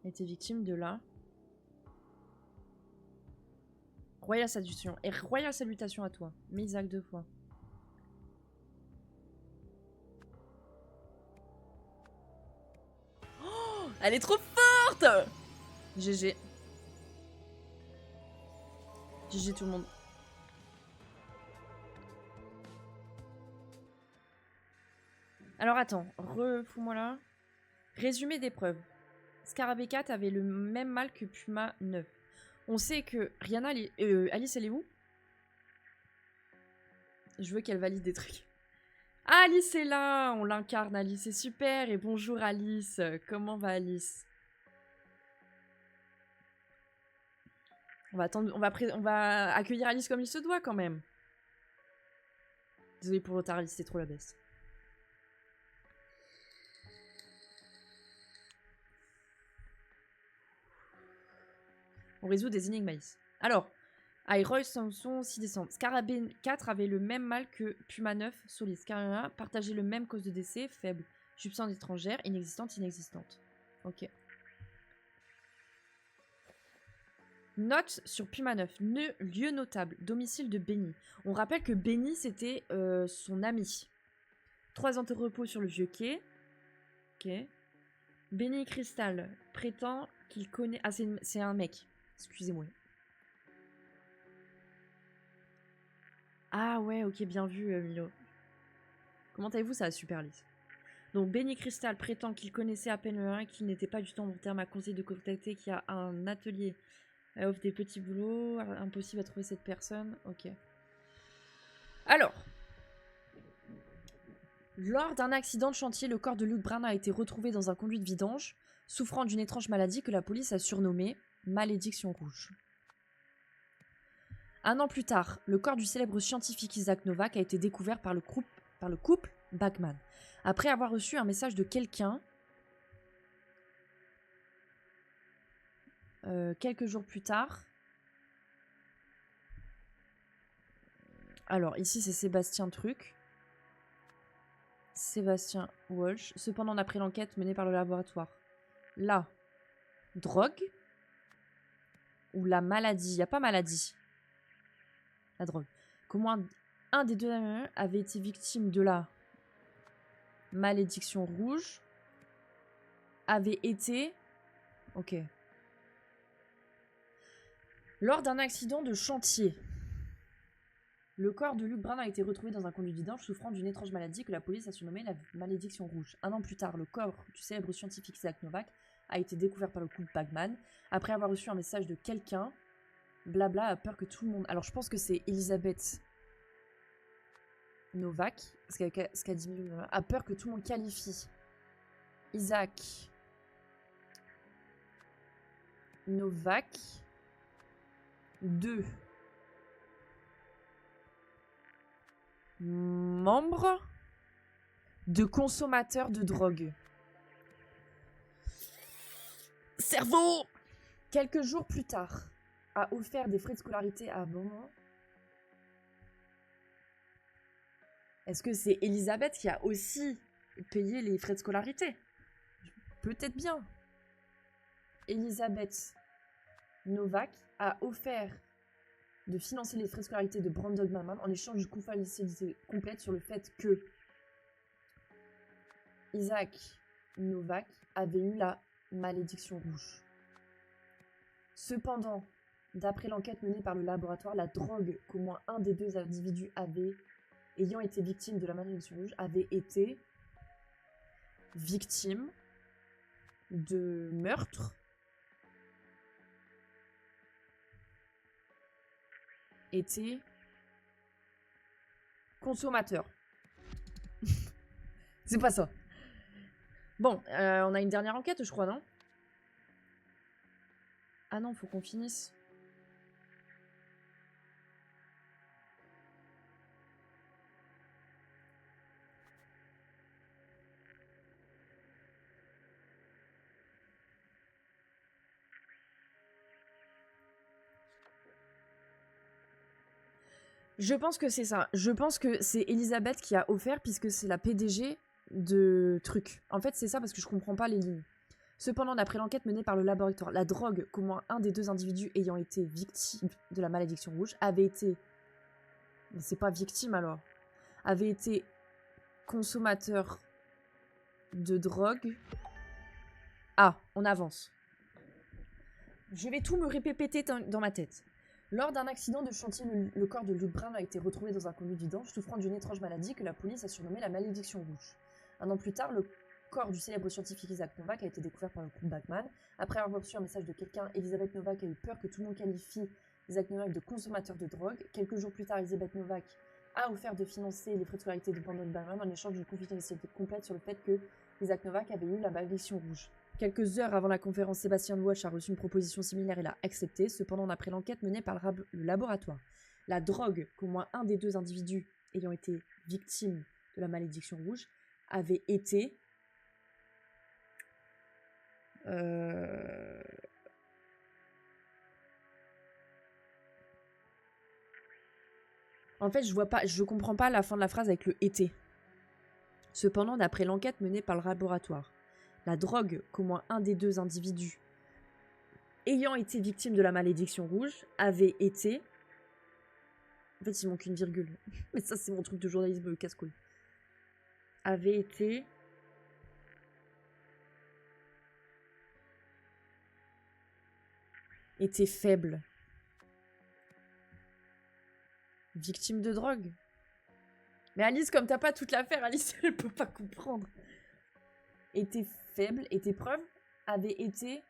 A été victime de là. Royale salutation. Et royale salutation à toi. Mais Isaac 2 fois. Oh, elle est trop forte! GG. GG tout le monde. Alors attends, refous-moi là. Résumé des preuves. Scarabée 4 avait le même mal que Puma 9. On sait que Rihanna, Alice, elle est où? Je veux qu'elle valide des trucs. Ah, Alice est là, on l'incarne, Alice, c'est super. Et bonjour Alice, comment va Alice? On va attendre, on va accueillir Alice comme il se doit quand même. Désolée pour le retard, Alice, c'est trop la baisse. On résout des énigmes, Alice. Alors, Roy Samson, 6 décembre. Scarabée 4 avait le même mal que Puma 9, solide. Scarabée 1 partageait le même cause de décès, faible. Substance étrangère, inexistante. Ok. Note sur Puma 9. Lieu notable. Domicile de Benny. On rappelle que Benny, c'était son ami. 3 entrepôts sur le vieux quai. Ok. Benny Crystal prétend qu'il connaît... Ah, c'est un mec. Excusez-moi. Ah ouais, ok, bien vu, Milo. Comment avez-vous ça, super lisse. Donc, Benny Crystal prétend qu'il connaissait à peine le 1, qu'il n'était pas du tout en bon terme, à conseil de contacter, qu'il y a un atelier, offre des petits boulots, impossible à trouver cette personne. Ok. Alors, lors d'un accident de chantier, le corps de Luke Brown a été retrouvé dans un conduit de vidange, souffrant d'une étrange maladie que la police a surnommée malédiction rouge. Un an plus tard, le corps du célèbre scientifique Isaac Novak a été découvert par le couple Bachmann. Après avoir reçu un message de quelqu'un, quelques jours plus tard... Alors, ici, c'est Sébastien Truc. Sébastien Walsh. Cependant, d'après l'enquête menée par le laboratoire, la drogue ou la maladie, il n'y a pas maladie, la drogue, qu'au moins un des deux avait été victime de la malédiction rouge, avait été... Ok. Lors d'un accident de chantier, le corps de Luc Brown a été retrouvé dans un conduit vidange souffrant d'une étrange maladie que la police a surnommée la malédiction rouge. Un an plus tard, le corps du célèbre scientifique Isaac Novak a été découvert par le couple Bachmann. Après avoir reçu un message de quelqu'un, blabla a peur que tout le monde... Alors je pense que c'est Elisabeth Novak, ce qu'a dit a peur que tout le monde qualifie Isaac Novak de membre de consommateur de drogue. Cerveau! Quelques jours plus tard, a offert des frais de scolarité à Beaumont. Est-ce que c'est Elisabeth qui a aussi payé les frais de scolarité? Peut-être bien. Elisabeth Novak a offert de financer les frais de scolarité de Brandon Bachmann en échange d'une confidentialité complète sur le fait que Isaac Novak avait eu la malédiction rouge. Cependant, d'après l'enquête menée par le laboratoire, la drogue qu'au moins un des deux individus ayant été victime de la malédiction rouge avait été victime de meurtre, était consommateur. C'est pas ça. Bon, on a une dernière enquête, je crois, non? Ah non, faut qu'on finisse. Je pense que c'est ça. Je pense que c'est Elisabeth qui a offert puisque c'est la PDG de truc. En fait, c'est ça parce que je comprends pas les lignes. Cependant, d'après l'enquête menée par le laboratoire, la drogue qu'au moins un des deux individus ayant été victime de la malédiction rouge avait été... Mais c'est pas victime alors. Avait été consommateur de drogue. Ah, on avance. Je vais tout me répéter dans ma tête. Lors d'un accident de chantier, le corps de Luc Brown a été retrouvé dans un conduit vidange, souffrant d'une étrange maladie que la police a surnommée la malédiction rouge. Un an plus tard, le corps du célèbre scientifique Isaac Novak a été découvert par le couple Bachmann. Après avoir reçu un message de quelqu'un, Elisabeth Novak a eu peur que tout le monde qualifie Isaac Novak de consommateur de drogue. Quelques jours plus tard, Elisabeth Novak a offert de financer les frais de scolarité de Brandon Bachmann en échange d'une confidentialité complète sur le fait que Isaac Novak avait eu la malédiction rouge. Quelques heures avant la conférence, Sébastien Walsh a reçu une proposition similaire et l'a acceptée. Cependant, d'après l'enquête menée par le laboratoire, la drogue qu'au moins un des deux individus ayant été victime de la malédiction rouge avait été En fait, je comprends pas la fin de la phrase avec le été. Cependant, d'après l'enquête menée par le laboratoire, la drogue qu'au moins un des deux individus ayant été victime de la malédiction rouge avait été... En fait, il manque une virgule. Mais ça, c'est mon truc de journalisme casse-couille. Avait été... était faible. Victime de drogue. Mais Alice, comme t'as pas toute l'affaire, Alice, elle peut pas comprendre. Était faible, était preuve, avait été...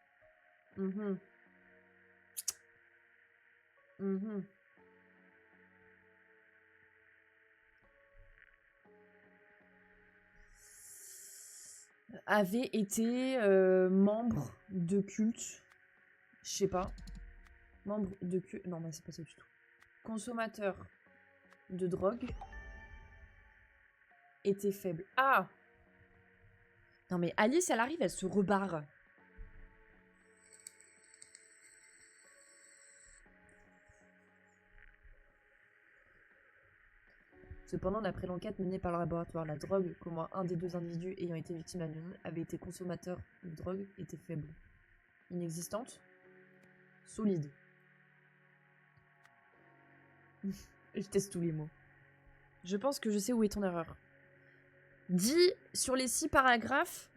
Avait été membre de culte. Je sais pas. Membre de culte... Non, mais c'est pas ça du tout. consommateur de drogue était faible. Ah! Non mais Alice, elle arrive, elle se rebarre. Cependant, d'après l'enquête menée par le laboratoire, la drogue qu'au moins un des deux individus ayant été victime de la nuit avait été consommateur de drogue était faible. Inexistante. Solide. Je teste tous les mots. Je pense que je sais où est ton erreur. Dis, sur les 6 paragraphes,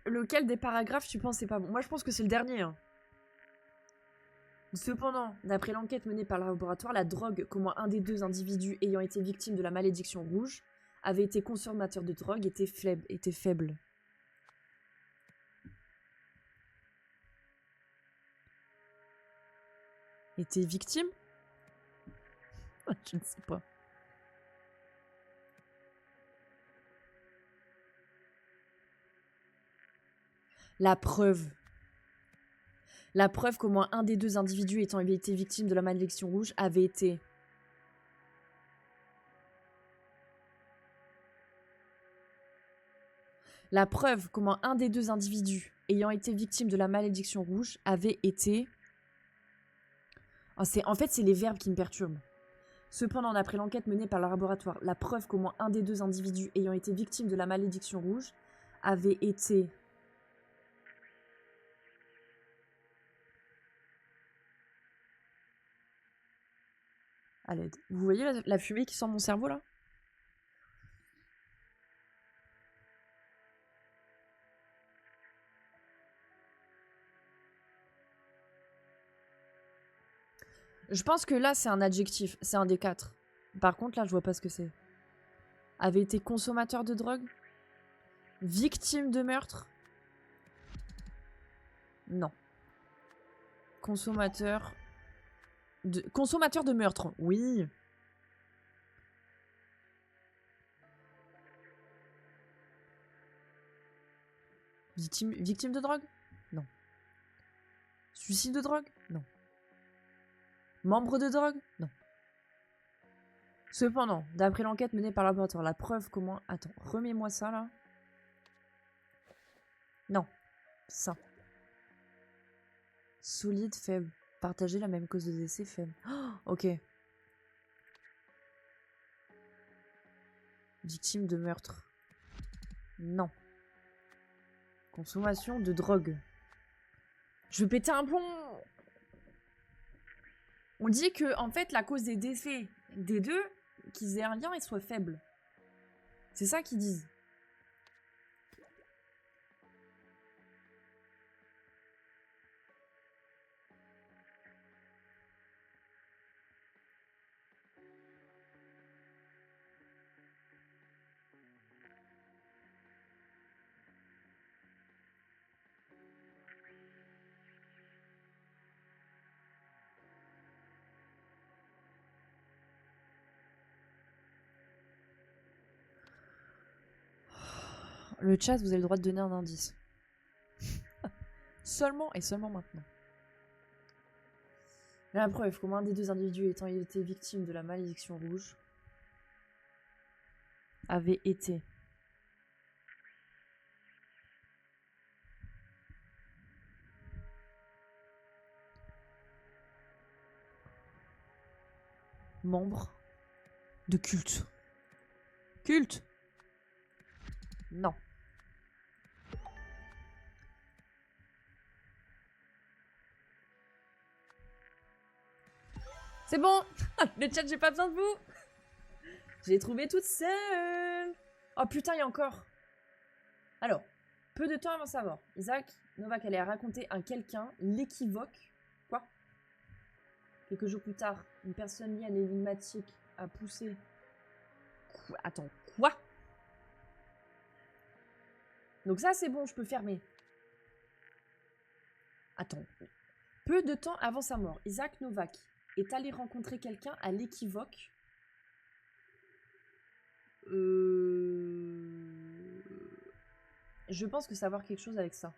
lequel des paragraphes tu penses c'est pas bon? Moi, je pense que c'est le dernier. Hein. Cependant, d'après l'enquête menée par le laboratoire, la drogue qu'au moins un des deux individus ayant été victime de la malédiction rouge avait été consommateur de drogue était faible. Était victime? Je ne sais pas. La preuve. La preuve qu'au moins un des deux individus ayant été victime de la malédiction rouge avait été... La preuve qu'au moins un des deux individus ayant été victime de la malédiction rouge avait été... Oh, en fait, c'est les verbes qui me perturbent. Cependant, d'après l'enquête menée par le laboratoire, la preuve qu'au moins un des deux individus ayant été victime de la malédiction rouge avait été... À l'aide. Vous voyez la fumée qui sort de mon cerveau, là? Je pense que là, c'est un adjectif. C'est un des 4. Par contre, là, je vois pas ce que c'est. Avait été consommateur de drogue? Victime de meurtre? Non. Consommateur de meurtre, oui. Victime de drogue? Non. Suicide de drogue? Non. Membre de drogue? Non. Cependant, d'après l'enquête menée par le laboratoire, la preuve comment... Attends, remets-moi ça, là. Non. Ça. Solide, faible. Partager la même cause de décès, faible. Oh, ok. Victime de meurtre. Non. Consommation de drogue. Je vais péter un plomb. On dit que, en fait, la cause des décès des deux, qu'ils aient un lien et soient faibles. C'est ça qu'ils disent. Le chat, vous avez le droit de donner un indice. Seulement et seulement maintenant. La preuve qu'au moins un des deux individus ayant été victime de la malédiction rouge avait été membre de culte. Culte? Non. C'est bon. Le chat, j'ai pas besoin de vous. J'ai trouvé toute seule. Oh putain, il y a encore. Alors, peu de temps avant sa mort, Isaac Novak allait raconter à quelqu'un l'équivoque. Quoi? Quelques jours plus tard, une personne liée à l'énigmatique a poussé... Quoi? Attends, quoi? Donc ça, c'est bon, je peux fermer. Attends. Peu de temps avant sa mort, Isaac Novak est allé rencontrer quelqu'un à l'équivoque. Je pense que ça va avoir quelque chose avec ça.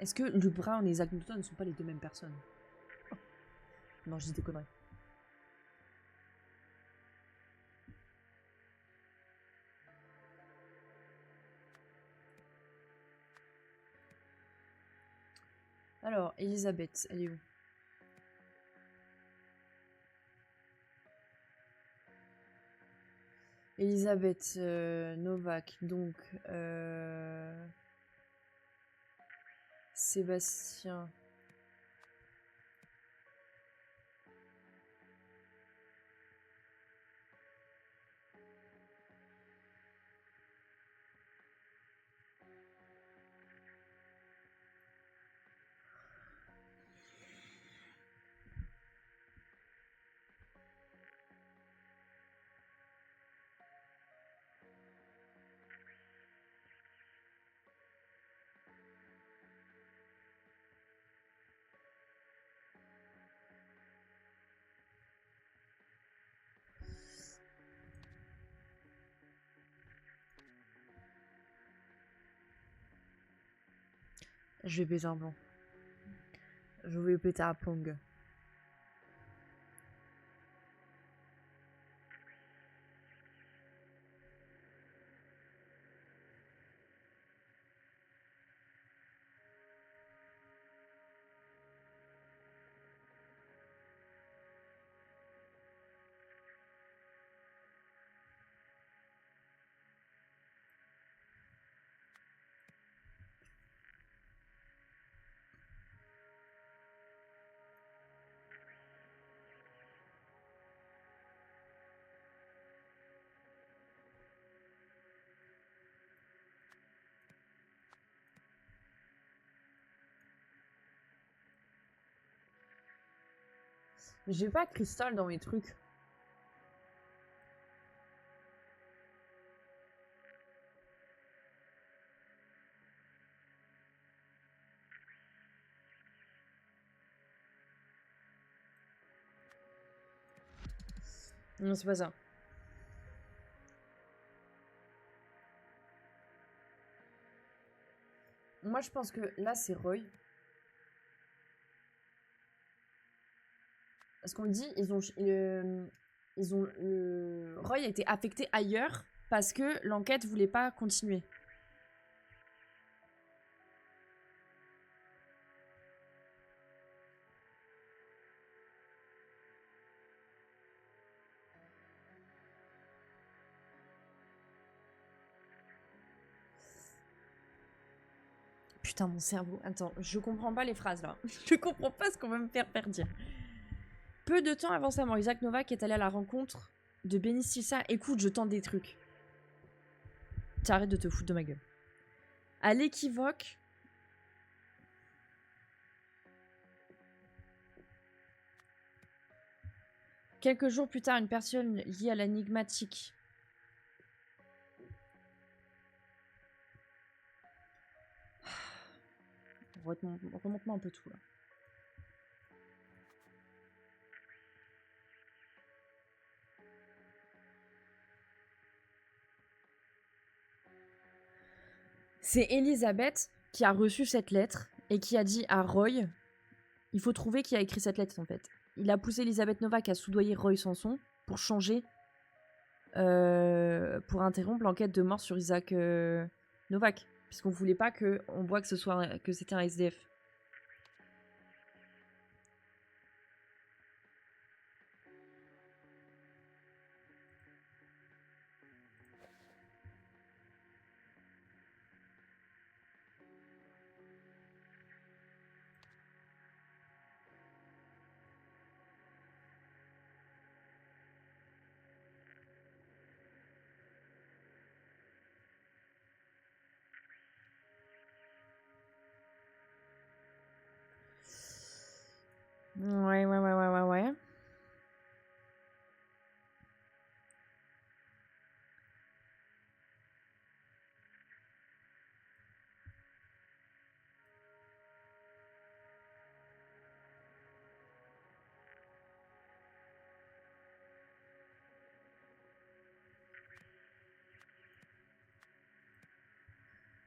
Est-ce que Luke Brown et Isaac Newton ne sont pas les deux mêmes personnes? Non, je dis des conneries. Alors, Elisabeth, elle est où? Elisabeth Novak, donc Sébastien. Je vais péter un plomb. Je vais péter un plomb. J'ai pas cristal dans mes trucs. Non, c'est pas ça. Moi, je pense que là, c'est Roy. Parce qu'on dit, Roy a été affecté ailleurs parce que l'enquête voulait pas continuer. Putain, mon cerveau. Attends, je comprends pas les phrases là. Je comprends pas ce qu'on va me faire dire. Peu de temps avant sa mort, Isaac Novak est allé à la rencontre de Benny Stilsa. Écoute, je tente des trucs. T'arrêtes de te foutre de ma gueule. À l'équivoque. Quelques jours plus tard, une personne liée à l'énigmatique. Remonte-moi un peu tout là. C'est Elisabeth qui a reçu cette lettre et qui a dit à Roy, il faut trouver qui a écrit cette lettre en fait. Il a poussé Elisabeth Novak à soudoyer Roy Sanson pour changer, pour interrompre l'enquête de mort sur Isaac Novak, puisqu'on voulait pas qu'on voit que c'était un SDF. Ouais.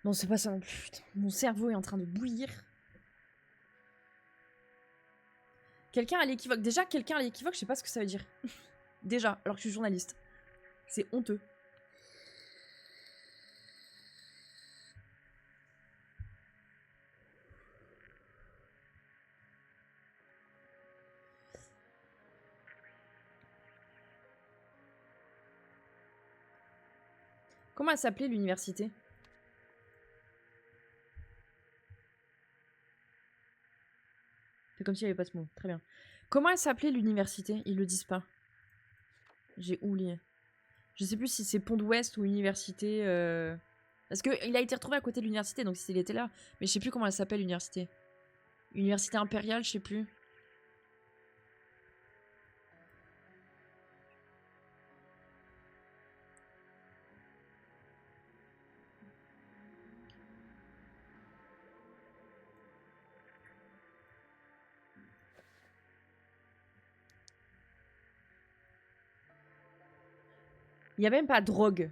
Non, c'est pas ça non plus. Putain, mon cerveau est en train de bouillir. Quelqu'un à l'équivoque. Déjà, quelqu'un à l'équivoque, je sais pas ce que ça veut dire. Déjà, alors que je suis journaliste. C'est honteux. Comment elle s'appelait l'université? C'est comme s'il n'y avait pas ce mot. Très bien. Comment elle s'appelait l'université? Ils le disent pas. J'ai oublié. Je sais plus si c'est Pont d'Ouest ou université. Parce qu'il a été retrouvé à côté de l'université, donc s'il était là. Mais je sais plus comment elle s'appelle l'université. Université impériale, je sais plus. Il n'y a même pas drogue.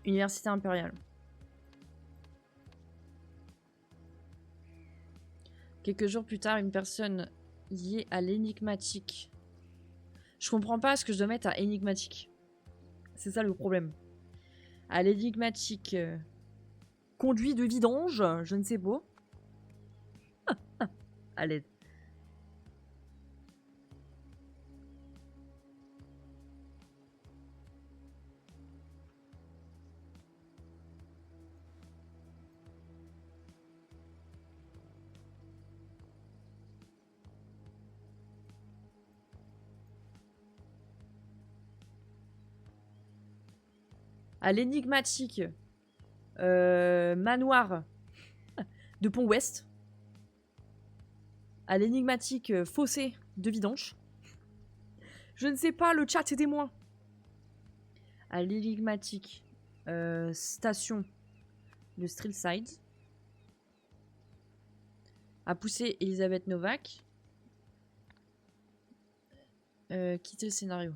Université impériale. Quelques jours plus tard, une personne liée à l'énigmatique. Je comprends pas ce que je dois mettre à énigmatique. C'est ça le problème. À l'énigmatique. Conduit de vidange, je ne sais pas. À l'aide. À l'énigmatique manoir de Pont-Ouest. À l'énigmatique fossé de Vidange. Je ne sais pas, le chat, aidez-moi. À l'énigmatique station de Strillside. À pousser Elisabeth Novak. Quitter le scénario.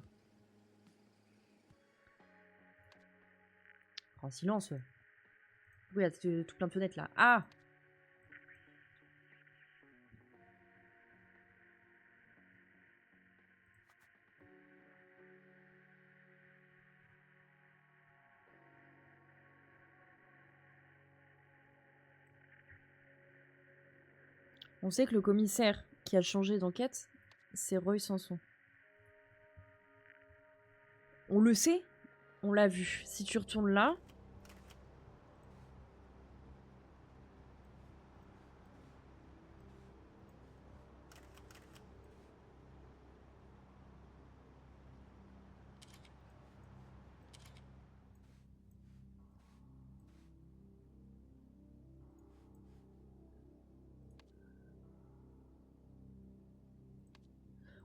En silence. Oui, il y a tout plein de fenêtres là. Ah! On sait que le commissaire qui a changé d'enquête, c'est Roy Sanson. On le sait, on l'a vu. Si tu retournes là...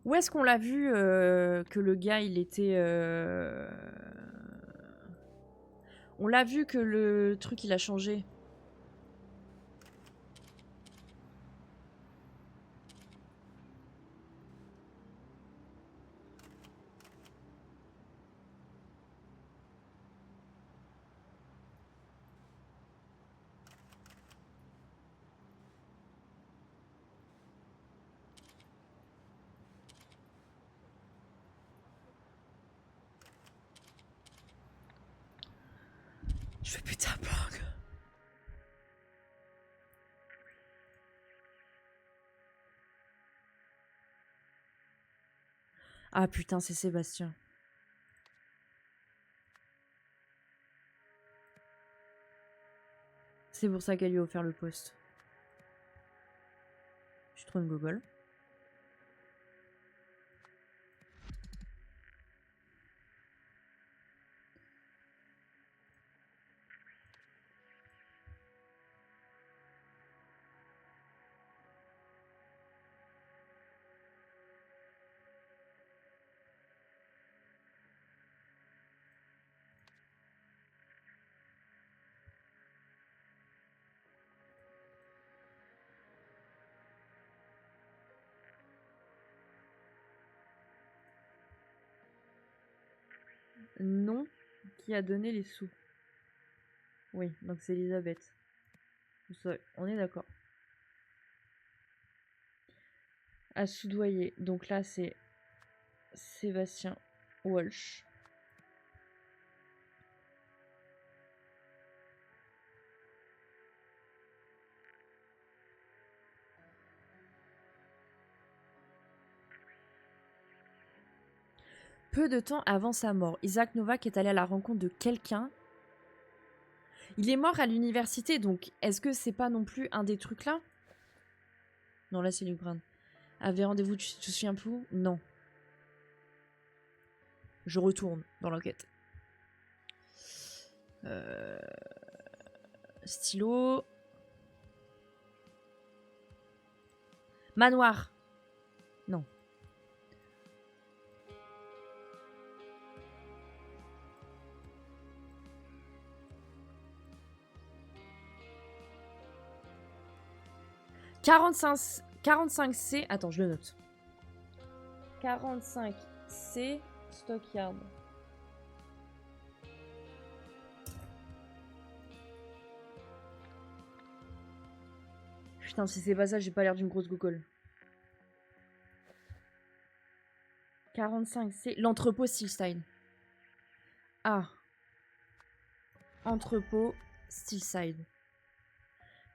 Où est-ce qu'on l'a vu que le gars, il était... On l'a vu que le truc, il a changé. Je fais péter un blanc. Ah putain, c'est Sébastien. C'est pour ça qu'elle lui a offert le poste. Je trouve une gogole. Non, qui a donné les sous. Oui, donc c'est Elisabeth. On est d'accord. À soudoyer. Donc là, c'est Sébastien Walsh. Peu de temps avant sa mort, Isaac Novak est allé à la rencontre de quelqu'un. Il est mort à l'université, donc est-ce que c'est pas non plus un des trucs là? Non, là c'est l'Ukraine. Avait rendez-vous, tu te souviens plus? Non. Je retourne dans l'enquête. Stylo. Manoir. Non. « 45C. Attends, je le note. 45C Stockyard. Putain, si c'est pas ça, j'ai pas l'air d'une grosse gogole. 45C. L'entrepôt Steelstein. Ah. Entrepôt Steelside.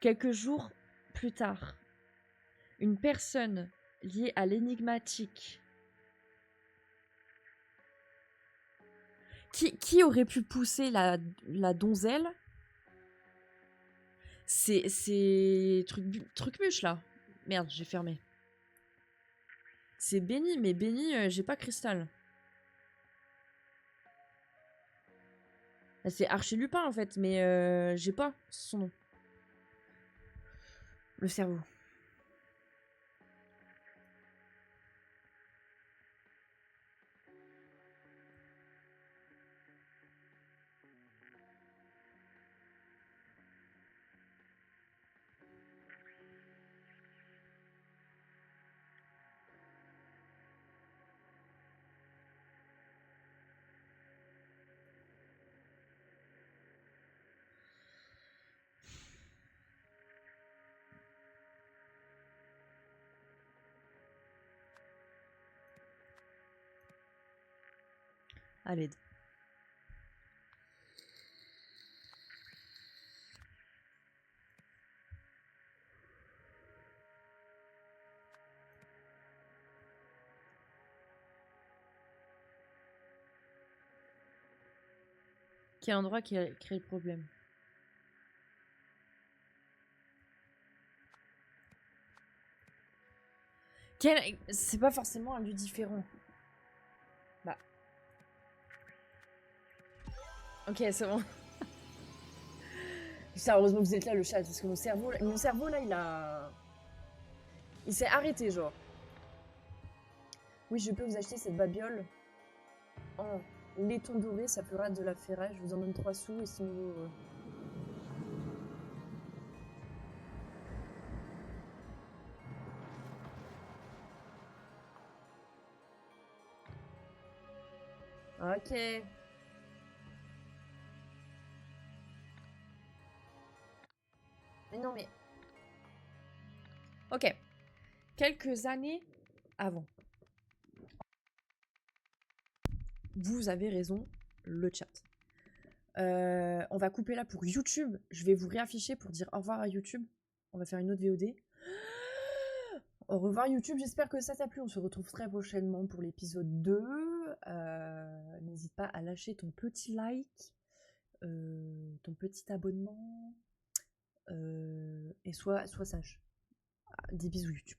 Quelques jours plus tard, une personne liée à l'énigmatique. Qui aurait pu pousser la donzelle? C'est truc-muche là. Merde, j'ai fermé. C'est Benny, mais Benny, j'ai pas Cristal. C'est Archie Lupin en fait, mais j'ai pas son nom. Le cerveau. À l'aide. Quel endroit qui a créé le problème? C'est pas forcément un lieu différent. Bah. Ok, c'est bon. Heureusement que vous êtes là, le chat, parce que mon cerveau là, il s'est arrêté, genre. Oui, je peux vous acheter cette babiole en laiton doré, ça fera de la ferraille. Je vous en donne 3 sous et sinon vous... Ok. Mais non, mais... Ok. Quelques années avant. Vous avez raison, le chat. On va couper là pour YouTube. Je vais vous réafficher pour dire au revoir à YouTube. On va faire une autre VOD. Au revoir YouTube, j'espère que ça t'a plu. On se retrouve très prochainement pour l'épisode 2. N'hésite pas à lâcher ton petit like, ton petit abonnement. Et sois sage. Des bisous YouTube.